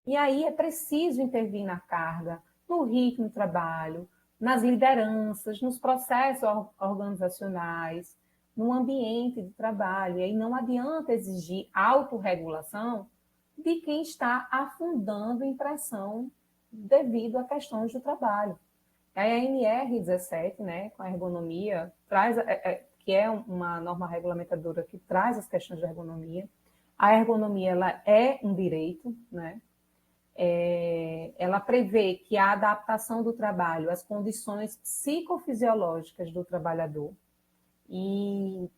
E aí é preciso intervir na carga, no ritmo do trabalho, nas lideranças, nos processos organizacionais, no ambiente de trabalho. E aí não adianta exigir autorregulação de quem está afundando em pressão devido a questões do trabalho. Aí a NR17, né, com a ergonomia, traz, que é uma norma regulamentadora que traz as questões de ergonomia. A ergonomia ela é um direito, né? Ela prevê que a adaptação do trabalho às condições psicofisiológicas do trabalhador, e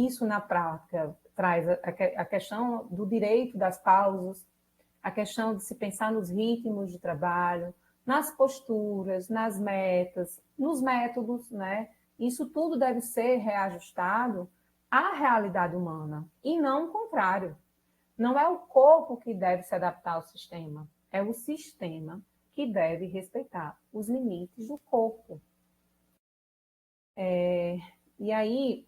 isso na prática traz a questão do direito das pausas, a questão de se pensar nos ritmos de trabalho, nas posturas, nas metas, nos métodos, né? Isso tudo deve ser reajustado à realidade humana, e não o contrário. Não é o corpo que deve se adaptar ao sistema, é o sistema que deve respeitar os limites do corpo. E aí,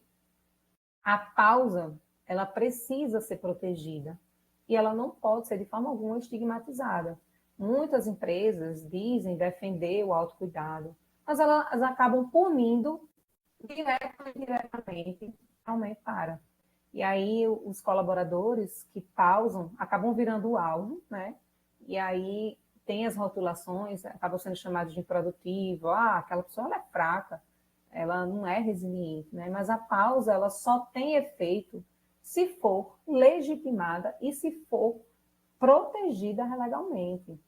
a pausa, ela precisa ser protegida e ela não pode ser de forma alguma estigmatizada. Muitas empresas dizem defender o autocuidado, mas elas acabam punindo direto ou indiretamente realmente para. E aí os colaboradores que pausam acabam virando o alvo, né? E aí tem as rotulações, acabam sendo chamados de improdutivo, aquela pessoa ela é fraca, ela não é resiliente, né? Mas a pausa ela só tem efeito se for legitimada e se for protegida legalmente.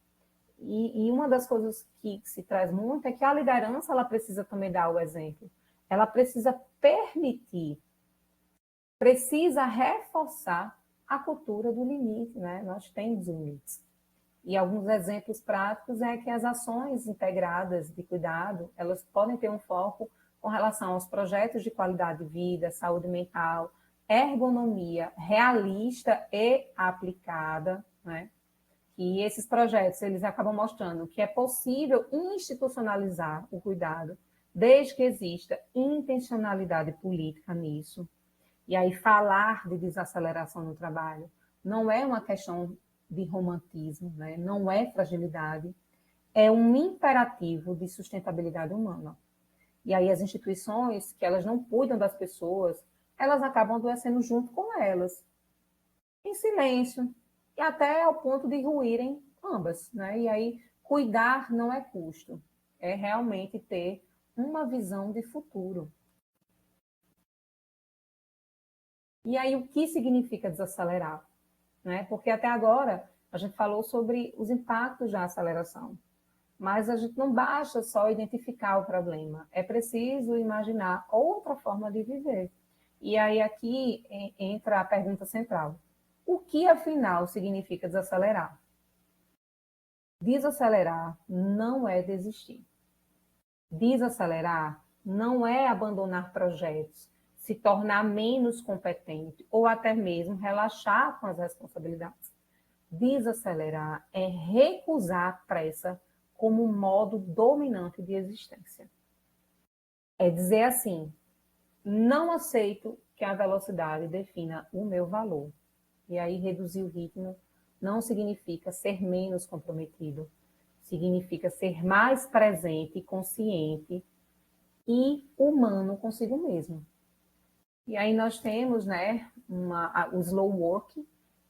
E uma das coisas que se traz muito é que a liderança ela precisa também dar o exemplo. Ela precisa permitir, precisa reforçar a cultura do limite, né? Nós temos limites. E alguns exemplos práticos é que as ações integradas de cuidado, elas podem ter um foco com relação aos projetos de qualidade de vida, saúde mental, ergonomia realista e aplicada, né? E esses projetos, eles acabam mostrando que é possível institucionalizar o cuidado, desde que exista intencionalidade política nisso. E aí falar de desaceleração no trabalho não é uma questão de romantismo, né? Não é fragilidade, é um imperativo de sustentabilidade humana. E aí as instituições que elas não cuidam das pessoas, elas acabam adoecendo junto com elas, em silêncio, e até ao ponto de ruírem ambas, né? E aí cuidar não é custo, é realmente ter uma visão de futuro. E aí o que significa desacelerar? Né? Porque até agora a gente falou sobre os impactos da aceleração, mas a gente não basta só identificar o problema, é preciso imaginar outra forma de viver. E aí aqui entra a pergunta central. O que, afinal, significa desacelerar? Desacelerar não é desistir. Desacelerar não é abandonar projetos, se tornar menos competente ou até mesmo relaxar com as responsabilidades. Desacelerar é recusar a pressa como um modo dominante de existência. É dizer assim, não aceito que a velocidade defina o meu valor. E aí reduzir o ritmo não significa ser menos comprometido, significa ser mais presente e consciente e humano consigo mesmo. E aí nós temos, né, o slow work,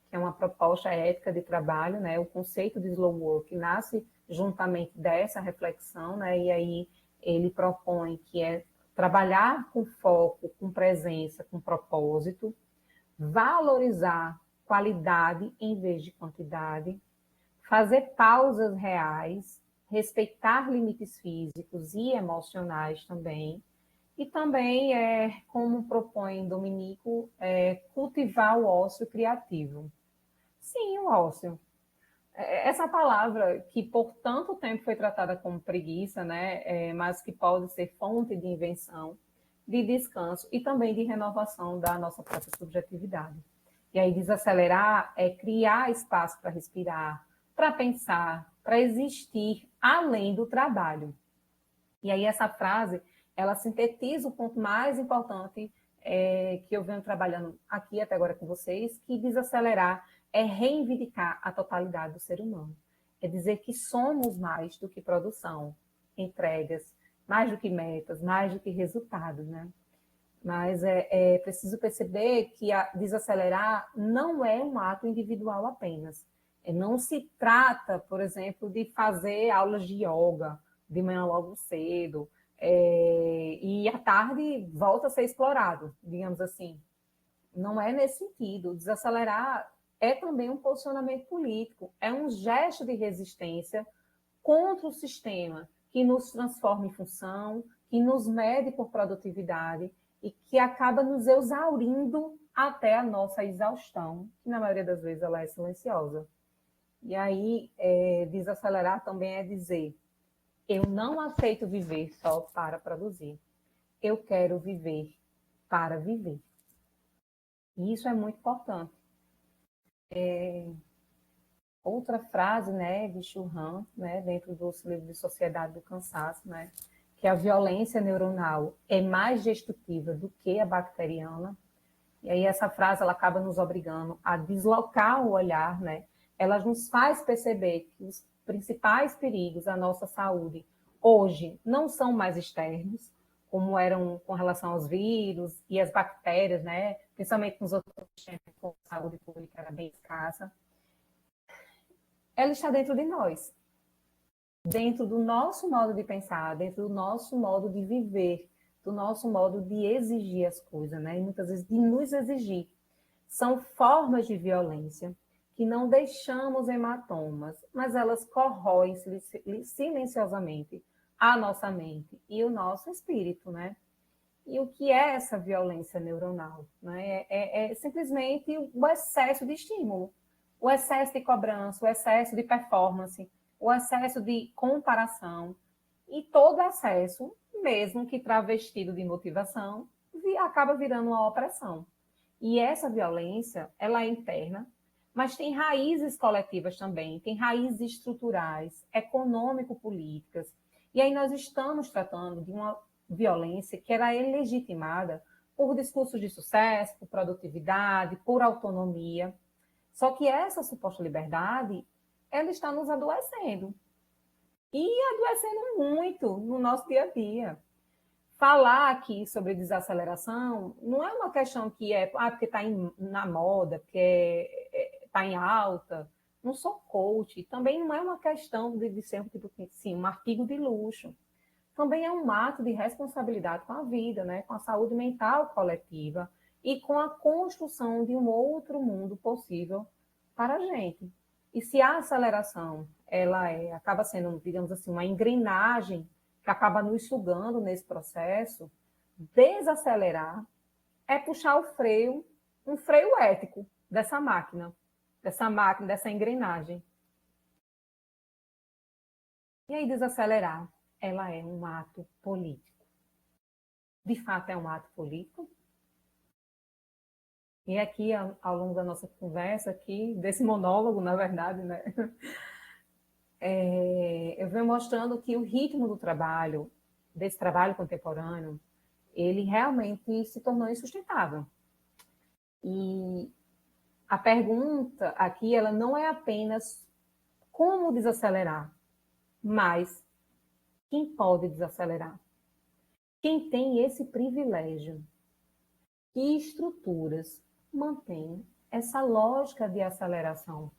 que é uma proposta ética de trabalho, né? O conceito de slow work nasce juntamente dessa reflexão, né? E aí ele propõe que é trabalhar com foco, com presença, com propósito, valorizar qualidade em vez de quantidade, fazer pausas reais, respeitar limites físicos e emocionais também, e também, como propõe Dominico, cultivar o ócio criativo. Sim, o ócio. Essa palavra que por tanto tempo foi tratada como preguiça, né, mas que pode ser fonte de invenção, de descanso e também de renovação da nossa própria subjetividade. E aí desacelerar é criar espaço para respirar, para pensar, para existir além do trabalho. E aí essa frase, ela sintetiza o ponto mais importante que eu venho trabalhando aqui até agora com vocês, que desacelerar é reivindicar a totalidade do ser humano. É dizer que somos mais do que produção, entregas, mais do que metas, mais do que resultados, né? Mas é preciso perceber que desacelerar não é um ato individual apenas. Não se trata, por exemplo, de fazer aulas de yoga de manhã logo cedo, e à tarde volta a ser explorado, digamos assim. Não é nesse sentido. Desacelerar é também um posicionamento político, é um gesto de resistência contra o sistema que nos transforma em função, que nos mede por produtividade e que acaba nos exaurindo até a nossa exaustão, que na maioria das vezes ela é silenciosa. E aí, desacelerar também é dizer: eu não aceito viver só para produzir, eu quero viver para viver. E isso é muito importante. Outra frase, né, de Churran, né, dentro dos livros de Sociedade do Cansaço, né, que a violência neuronal é mais destrutiva do que a bacteriana. E aí essa frase ela acaba nos obrigando a deslocar o olhar, né? Ela nos faz perceber que os principais perigos à nossa saúde hoje não são mais externos, como eram com relação aos vírus e as bactérias, né? Principalmente nos outros tempos, quando a saúde pública era bem escassa. Ela está dentro de nós, dentro do nosso modo de pensar, dentro do nosso modo de viver, do nosso modo de exigir as coisas, né? E muitas vezes de nos exigir. São formas de violência que não deixamos hematomas, mas elas corroem silenciosamente a nossa mente e o nosso espírito, né? E o que é essa violência neuronal? Né? É simplesmente o excesso de estímulo, o excesso de cobrança, o excesso de performance, o excesso de comparação e todo excesso, mesmo que travestido de motivação, acaba virando uma opressão. E essa violência, ela é interna, mas tem raízes coletivas também, tem raízes estruturais, econômico-políticas. E aí nós estamos tratando de uma violência que era legitimada por discursos de sucesso, por produtividade, por autonomia. Só que essa suposta liberdade, ela está nos adoecendo. E adoecendo muito no nosso dia a dia. Falar aqui sobre desaceleração não é uma questão que porque está na moda, porque está em alta. Não sou coach. Também não é uma questão de ser um artigo de luxo. Também é um ato de responsabilidade com a vida, né? Com a saúde mental coletiva e com a construção de um outro mundo possível para a gente. E se a aceleração ela acaba sendo, digamos assim, uma engrenagem que acaba nos sugando nesse processo, desacelerar é puxar o freio, um freio ético dessa máquina, dessa engrenagem. E aí desacelerar, ela é um ato político. De fato, é um ato político. E aqui, ao longo da nossa conversa, aqui, desse monólogo, na verdade, né? Eu venho mostrando que o ritmo do trabalho, desse trabalho contemporâneo, ele realmente se tornou insustentável. E a pergunta aqui, ela não é apenas como desacelerar, mas quem pode desacelerar? Quem tem esse privilégio? Que estruturas mantêm essa lógica de aceleração.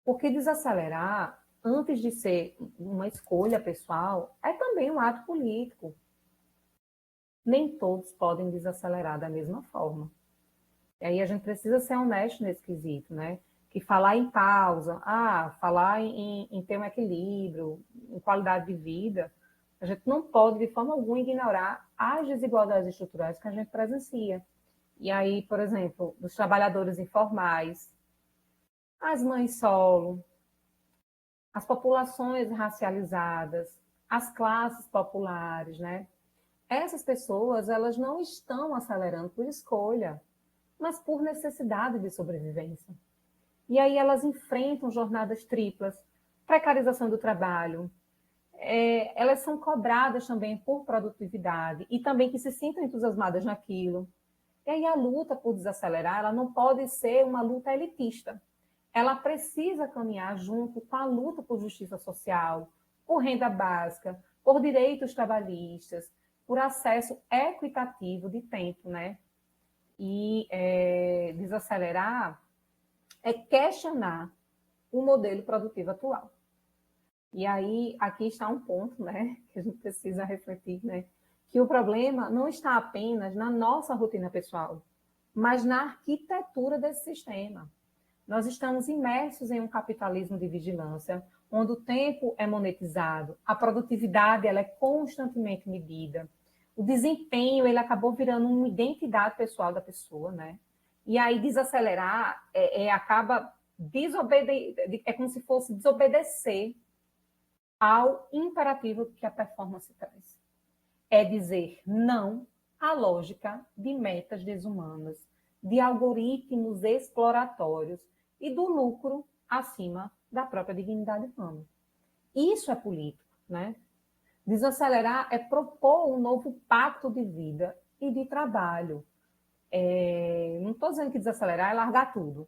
Porque desacelerar, antes de ser uma escolha pessoal, é também um ato político. Nem todos podem desacelerar da mesma forma. E aí a gente precisa ser honesto nesse quesito, né? Que falar em pausa, falar em ter um equilíbrio, em qualidade de vida, a gente não pode, de forma alguma, ignorar as desigualdades estruturais que a gente presencia. E aí, por exemplo, dos trabalhadores informais, as mães solo, as populações racializadas, as classes populares, né? Essas pessoas, elas não estão acelerando por escolha, mas por necessidade de sobrevivência. E aí elas enfrentam jornadas triplas, precarização do trabalho, elas são cobradas também por produtividade e também que se sintam entusiasmadas naquilo. E aí a luta por desacelerar, ela não pode ser uma luta elitista. Ela precisa caminhar junto com a luta por justiça social, por renda básica, por direitos trabalhistas, por acesso equitativo de tempo, né? E desacelerar é questionar o modelo produtivo atual. E aí, aqui está um ponto, né, que a gente precisa refletir, né, que o problema não está apenas na nossa rotina pessoal, mas na arquitetura desse sistema. Nós estamos imersos em um capitalismo de vigilância, onde o tempo é monetizado, a produtividade ela é constantemente medida, o desempenho ele acabou virando uma identidade pessoal da pessoa, né? E aí desacelerar acaba é como se fosse desobedecer ao imperativo que a performance traz. É dizer não à lógica de metas desumanas, de algoritmos exploratórios e do lucro acima da própria dignidade humana. Isso é político, né? Desacelerar é propor um novo pacto de vida e de trabalho. Não estou dizendo que desacelerar é largar tudo,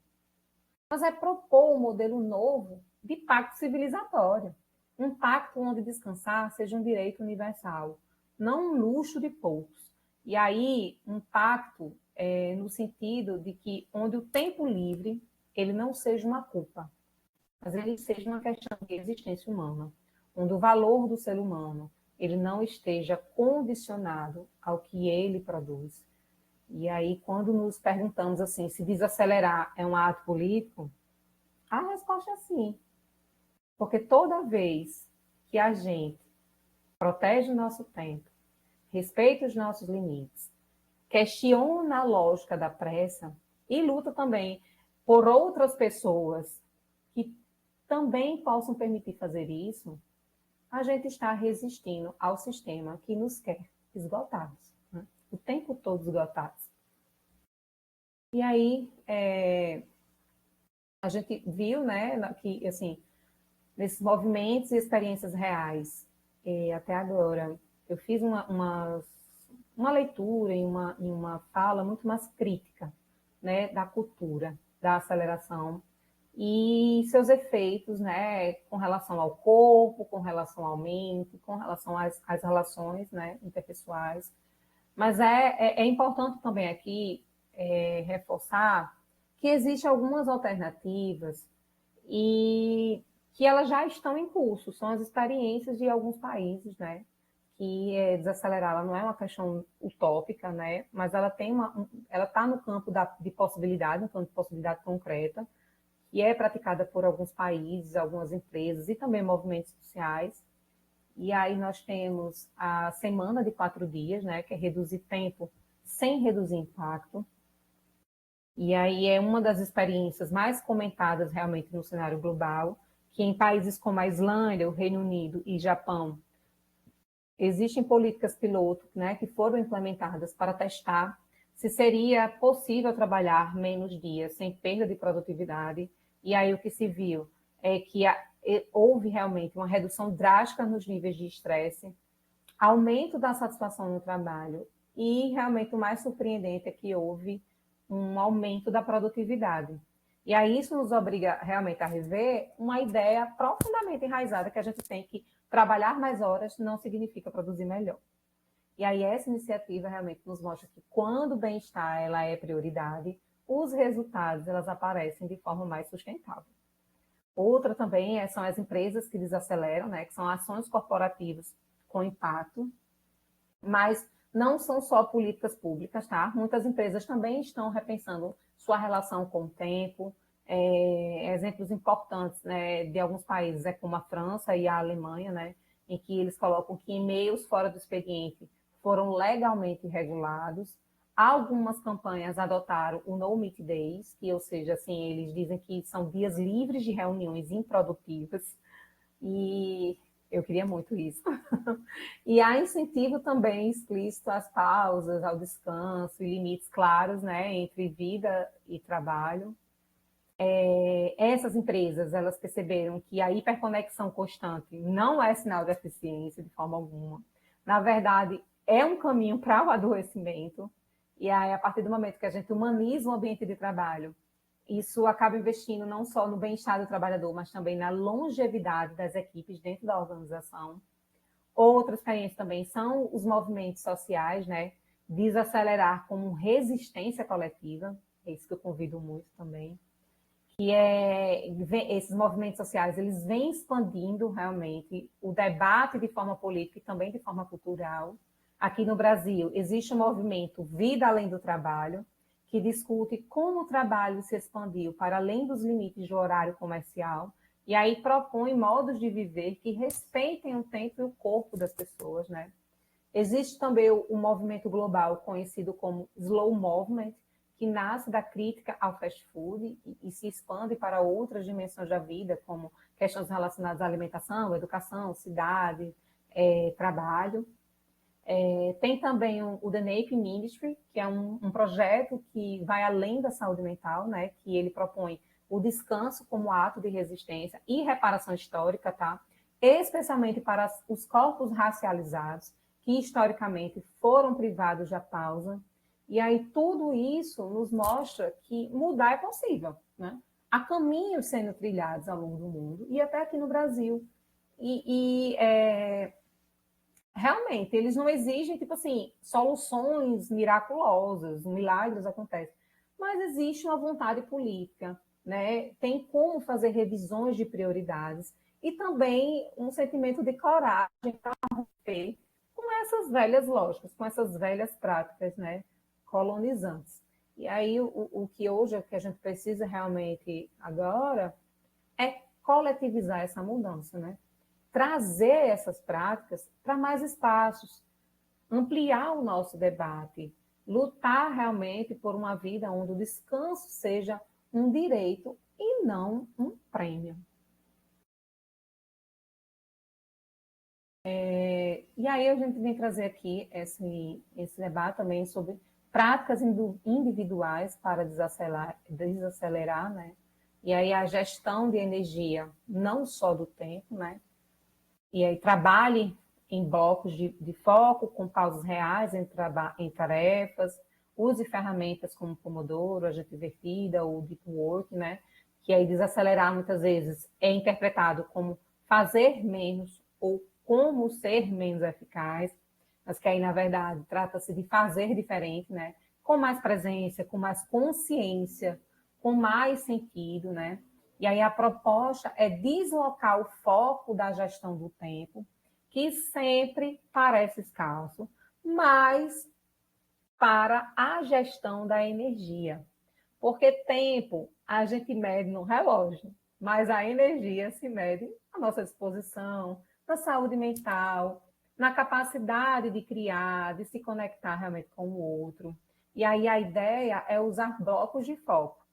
mas é propor um modelo novo de pacto civilizatório. Um pacto onde descansar seja um direito universal, não um luxo de poucos. E aí, um pacto no sentido de que onde o tempo livre ele não seja uma culpa, mas ele seja uma questão de existência humana, onde o valor do ser humano ele não esteja condicionado ao que ele produz. E aí, quando nos perguntamos assim, se desacelerar é um ato político, a resposta é sim. Porque toda vez que a gente protege o nosso tempo, respeita os nossos limites, questiona a lógica da pressa e luta também por outras pessoas que também possam permitir fazer isso, a gente está resistindo ao sistema que nos quer esgotados, né? O tempo todo esgotados. E aí, a gente viu, né, que, assim, nesses movimentos e experiências reais, até agora, eu fiz uma leitura e uma fala muito mais crítica, né, da cultura, da aceleração e seus efeitos, né, com relação ao corpo, com relação ao mente, com relação às relações, né, interpessoais. Mas é importante também aqui reforçar que existem algumas alternativas e que elas já estão em curso, são as experiências de alguns países, né, que desacelerar, ela não é uma questão utópica, né, mas ela ela está no campo de possibilidade, no campo de possibilidade concreta, e é praticada por alguns países, algumas empresas e também movimentos sociais. E aí nós temos a semana de 4 dias, né, que é reduzir tempo sem reduzir impacto. E aí é uma das experiências mais comentadas realmente no cenário global, que em países como a Islândia, o Reino Unido e Japão, existem políticas piloto, né, que foram implementadas para testar se seria possível trabalhar menos dias sem perda de produtividade. E aí o que se viu é que houve realmente uma redução drástica nos níveis de estresse, aumento da satisfação no trabalho e realmente o mais surpreendente é que houve um aumento da produtividade. E aí isso nos obriga realmente a rever uma ideia profundamente enraizada que a gente tem que trabalhar mais horas não significa produzir melhor. E aí essa iniciativa realmente nos mostra que quando o bem-estar ela é prioridade, os resultados elas aparecem de forma mais sustentável. Outra também são as empresas que desaceleram, né, que são ações corporativas com impacto, mas não são só políticas públicas, tá? Muitas empresas também estão repensando sua relação com o tempo. Exemplos importantes, né, de alguns países, como a França e a Alemanha, né, em que eles colocam que e-mails fora do expediente foram legalmente regulados. Algumas campanhas adotaram o No Meet Days, que, ou seja, assim, eles dizem que são dias livres de reuniões improdutivas, e eu queria muito isso. E há incentivo também explícito às pausas, ao descanso e limites claros, né, entre vida e trabalho. Essas empresas, elas perceberam que a hiperconexão constante não é sinal de eficiência de forma alguma. Na verdade, é um caminho para o adoecimento. E aí, a partir do momento que a gente humaniza o ambiente de trabalho, isso acaba investindo não só no bem-estar do trabalhador, mas também na longevidade das equipes dentro da organização. Outras experiências também são os movimentos sociais, né? Desacelerar como resistência coletiva, é isso que eu convido muito também, que esses movimentos sociais, eles vêm expandindo realmente o debate de forma política e também de forma cultural. Aqui no Brasil, existe o movimento Vida Além do Trabalho, que discute como o trabalho se expandiu para além dos limites do horário comercial, e aí propõe modos de viver que respeitem o tempo e o corpo das pessoas, né? Existe também o movimento global conhecido como Slow Movement, que nasce da crítica ao fast food e se expande para outras dimensões da vida, como questões relacionadas à alimentação, educação, cidade, trabalho. Tem também o The Nape Ministry, que é um projeto que vai além da saúde mental, né? Que ele propõe o descanso como ato de resistência e reparação histórica, tá? Especialmente para os corpos racializados, que historicamente foram privados da pausa. E aí tudo isso nos mostra que mudar é possível, né? Há caminhos sendo trilhados ao longo do mundo e até aqui no Brasil. Realmente, eles não exigem, tipo assim, soluções miraculosas, milagres acontecem, mas existe uma vontade política, né? Tem como fazer revisões de prioridades e também um sentimento de coragem para romper com essas velhas lógicas, com essas velhas práticas, né, colonizantes. E aí o que hoje o que a gente precisa realmente agora é coletivizar essa mudança, né? Trazer essas práticas para mais espaços, ampliar o nosso debate, lutar realmente por uma vida onde o descanso seja um direito e não um prêmio. E aí a gente vem trazer aqui esse debate também sobre práticas individuais para desacelerar, né? E aí a gestão de energia, não só do tempo, né? E aí trabalhe em blocos de foco, com pausas reais em tarefas, use ferramentas como Pomodoro, agenda invertida ou Deep Work, né? Que aí desacelerar muitas vezes é interpretado como fazer menos ou como ser menos eficaz, mas que aí, na verdade, trata-se de fazer diferente, né? Com mais presença, com mais consciência, com mais sentido, né? E aí a proposta é deslocar o foco da gestão do tempo, que sempre parece escasso, mas para a gestão da energia. Porque tempo a gente mede no relógio, mas a energia se mede à nossa disposição, na saúde mental, na capacidade de criar, de se conectar realmente com o outro. E aí a ideia é usar blocos de foco.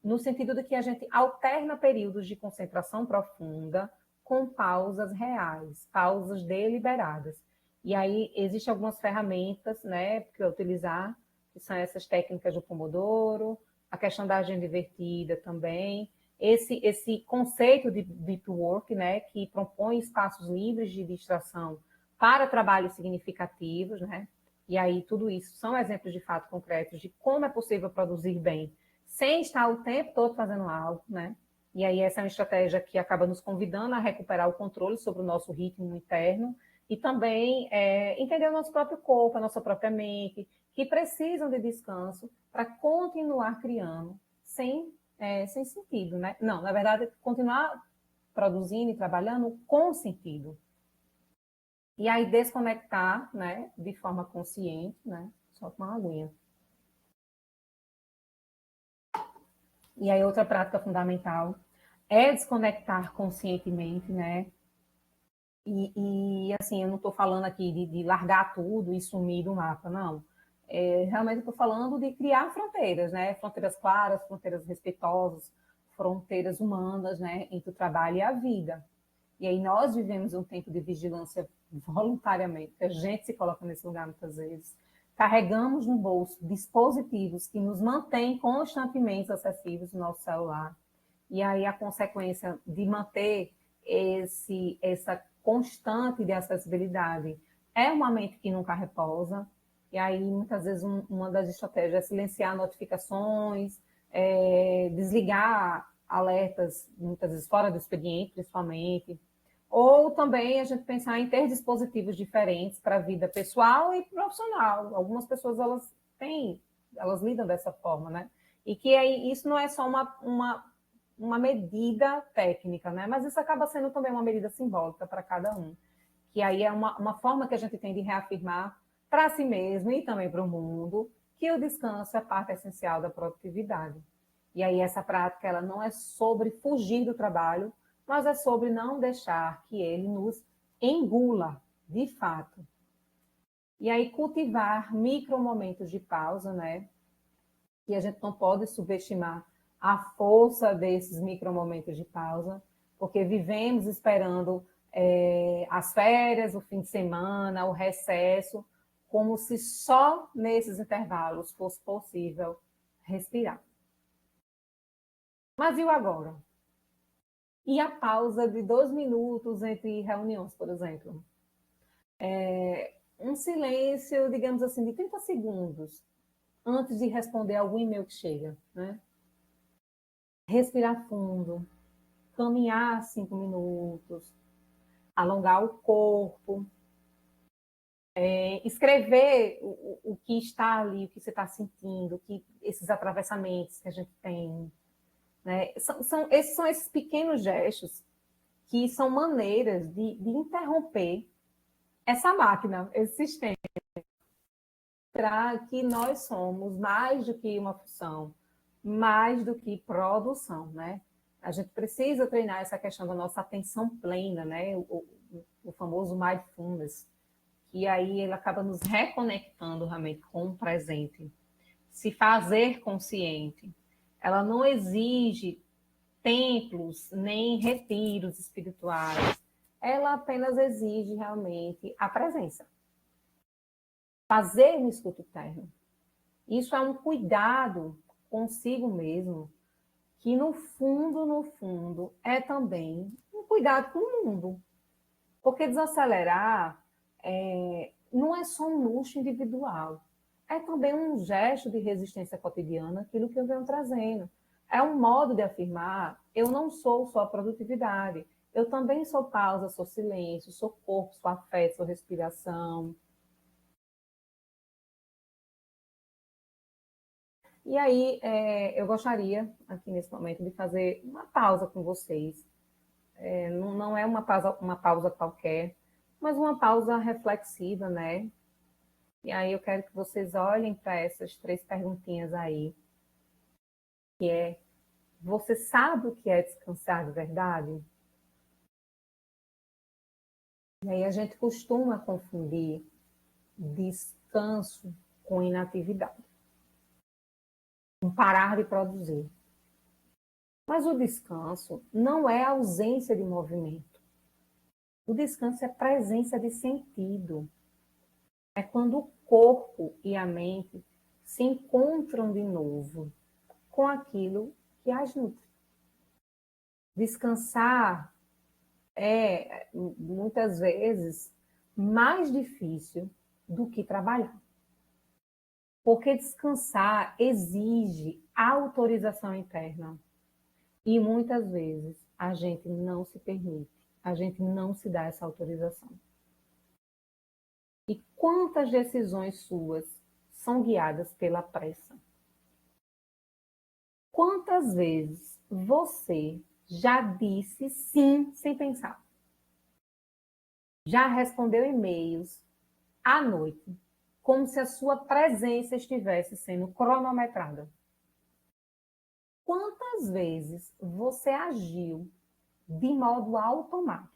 No sentido de que a gente alterna períodos de concentração profunda com pausas reais, pausas deliberadas. E aí existem algumas ferramentas, né, para utilizar, que são essas técnicas do Pomodoro, a questão da agenda invertida também, esse conceito de deep work, né, que propõe espaços livres de distração para trabalhos significativos, né? E aí tudo isso são exemplos de fato concretos de como é possível produzir bem sem estar o tempo todo fazendo algo, né? E aí essa é uma estratégia que acaba nos convidando a recuperar o controle sobre o nosso ritmo interno e também entender o nosso próprio corpo, a nossa própria mente, que precisam de descanso para continuar criando sem sentido, né? Não, na verdade, continuar produzindo e trabalhando com sentido. E aí desconectar, né, de forma consciente, né? Só com uma aguinha. E aí outra prática fundamental é desconectar conscientemente, né? E assim, eu não estou falando aqui de largar tudo e sumir do mapa, não. Realmente estou falando de criar fronteiras, né? Fronteiras claras, fronteiras respeitosas, fronteiras humanas, né? Entre o trabalho e a vida. E aí nós vivemos um tempo de vigilância voluntariamente, a gente se coloca nesse lugar muitas vezes. Carregamos no bolso dispositivos que nos mantêm constantemente acessíveis no nosso celular. E aí a consequência de manter essa constante de acessibilidade é uma mente que nunca repousa. E aí, muitas vezes, uma das estratégias é silenciar notificações, desligar alertas, muitas vezes fora do expediente, principalmente. Ou também a gente pensar em ter dispositivos diferentes para a vida pessoal e profissional. Algumas pessoas, elas lidam dessa forma, né? E que aí, isso não é só uma medida técnica, né? Mas isso acaba sendo também uma medida simbólica para cada um. Que aí é uma forma que a gente tem de reafirmar para si mesmo e também para o mundo que o descanso é parte essencial da produtividade. E aí essa prática ela não é sobre fugir do trabalho, mas é sobre não deixar que ele nos engula, de fato. E aí cultivar micromomentos de pausa, né? Que a gente não pode subestimar a força desses micromomentos de pausa, porque vivemos esperando as férias, o fim de semana, o recesso, como se só nesses intervalos fosse possível respirar. Mas e o agora? E a pausa de 2 minutos entre reuniões, por exemplo? Um silêncio, digamos assim, de 30 segundos antes de responder algum e-mail que chega, né? Respirar fundo, caminhar 5 minutos, alongar o corpo, escrever o que está ali, o que você está sentindo, esses atravessamentos que a gente tem. Né? Esses são esses pequenos gestos que são maneiras de interromper essa máquina, esse sistema, para que nós somos mais do que uma função, mais do que produção, né? A gente precisa treinar essa questão da nossa atenção plena, né? O famoso mindfulness, que aí ele acaba nos reconectando realmente com o presente. Se fazer consciente. Ela não exige templos nem retiros espirituais. Ela apenas exige realmente a presença. Fazer um escuto interno. Isso é um cuidado consigo mesmo, que no fundo, é também um cuidado com o mundo. Porque desacelerar não é só um luxo individual, é também um gesto de resistência cotidiana, aquilo que eu venho trazendo. É um modo de afirmar, eu não sou só produtividade, eu também sou pausa, sou silêncio, sou corpo, sou afeto, sou respiração. E aí, eu gostaria, aqui nesse momento, de fazer uma pausa com vocês. Não é uma pausa qualquer, mas uma pausa reflexiva, né? E aí eu quero que vocês olhem para essas 3 perguntinhas aí, que é, você sabe o que é descansar de verdade? E aí a gente costuma confundir descanso com inatividade, com parar de produzir. Mas o descanso não é ausência de movimento. O descanso é presença de sentido. É quando o corpo e a mente se encontram de novo com aquilo que as nutre. Descansar é, muitas vezes, mais difícil do que trabalhar. Porque descansar exige autorização interna. E muitas vezes a gente não se permite, a gente não se dá essa autorização. E quantas decisões suas são guiadas pela pressa. Quantas vezes você já disse sim sem pensar? Já respondeu e-mails à noite, como se a sua presença estivesse sendo cronometrada? Quantas vezes você agiu de modo automático,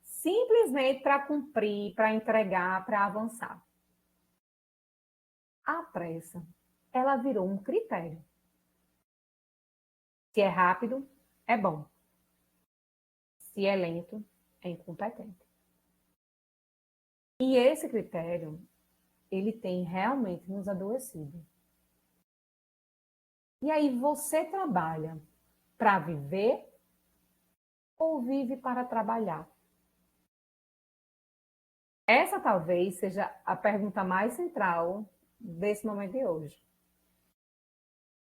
simplesmente para cumprir, para entregar, para avançar? A pressa, ela virou um critério. Se é rápido, é bom. Se é lento, é incompetente. E esse critério, ele tem realmente nos adoecido. E aí você trabalha para viver ou vive para trabalhar? Essa talvez seja a pergunta mais central desse momento de hoje.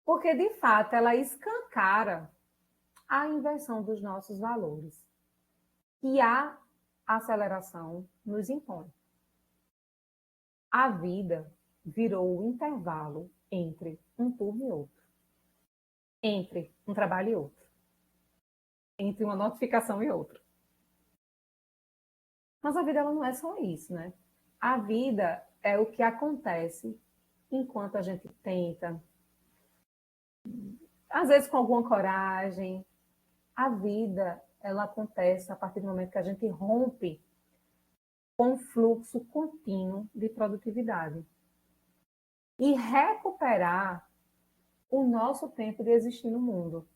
Porque, de fato, ela escancara a inversão dos nossos valores que a aceleração nos impõe. A vida virou o intervalo entre um turno e outro, entre um trabalho e outro, entre uma notificação e outra. Mas a vida ela não é só isso, né? A vida é o que acontece enquanto a gente tenta, às vezes com alguma coragem. A vida ela acontece a partir do momento que a gente rompe com o fluxo contínuo de produtividade e recuperar o nosso tempo de existir no mundo.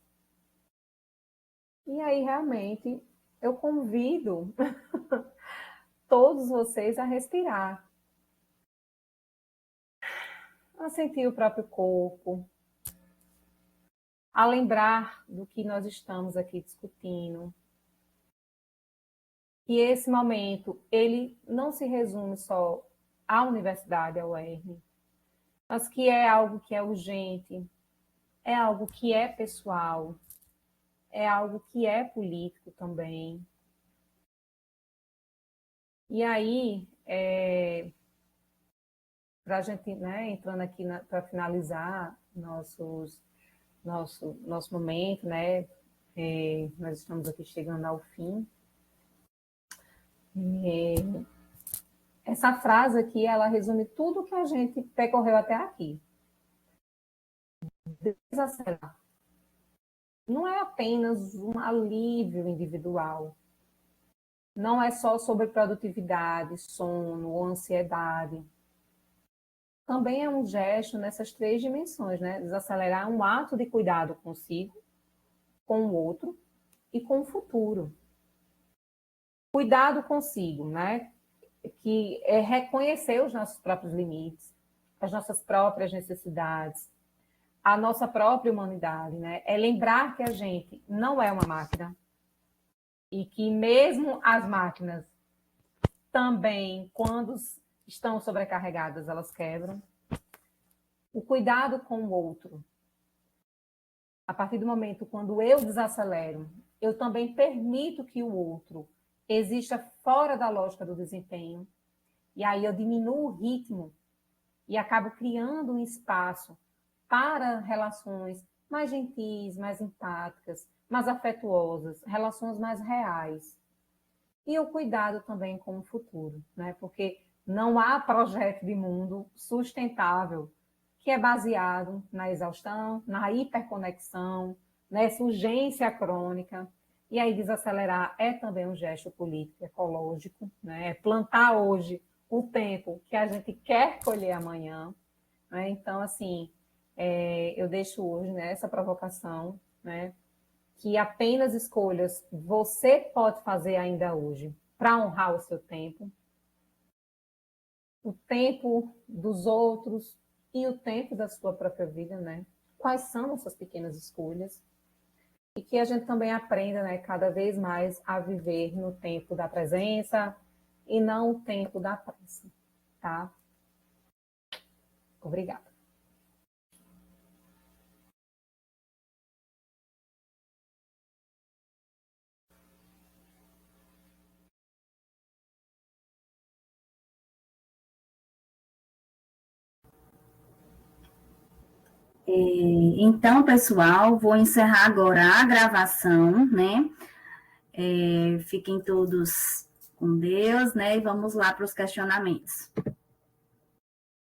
E aí, realmente, eu convido todos vocês a respirar, a sentir o próprio corpo, a lembrar do que nós estamos aqui discutindo. E esse momento, ele não se resume só à universidade, ao UERN, mas que é algo que é urgente, é algo que é pessoal, é algo que é político também. E aí, para a gente, né, entrando aqui para finalizar nosso momento, né, nós estamos aqui chegando ao fim. Essa frase aqui, ela resume tudo que a gente percorreu até aqui. Desacelerar. Não é apenas um alívio individual. Não é só sobre produtividade, sono ou ansiedade. Também é um gesto nessas três dimensões, né? Desacelerar é um ato de cuidado consigo, com o outro e com o futuro. Cuidado consigo, né? Que é reconhecer os nossos próprios limites, as nossas próprias necessidades, a nossa própria humanidade, né? É lembrar que a gente não é uma máquina e que mesmo as máquinas também, quando estão sobrecarregadas, elas quebram. O cuidado com o outro. A partir do momento quando eu desacelero, eu também permito que o outro exista fora da lógica do desempenho. E aí eu diminuo o ritmo e acabo criando um espaço para relações mais gentis, mais empáticas, mais afetuosas, relações mais reais. E o cuidado também com o futuro, né? Porque não há projeto de mundo sustentável que é baseado na exaustão, na hiperconexão, nessa urgência crônica. E aí desacelerar é também um gesto político, ecológico, né? É plantar hoje o tempo que a gente quer colher amanhã. Né? Então, assim, eu deixo hoje, né, essa provocação, né, que apenas escolhas você pode fazer ainda hoje para honrar o seu tempo, o tempo dos outros e o tempo da sua própria vida, né? Quais são essas pequenas escolhas? E que a gente também aprenda, né, cada vez mais a viver no tempo da presença e não o tempo da pressa, tá? Obrigada. Então, pessoal, vou encerrar agora a gravação, né? Fiquem todos com Deus, né? E vamos lá para os questionamentos.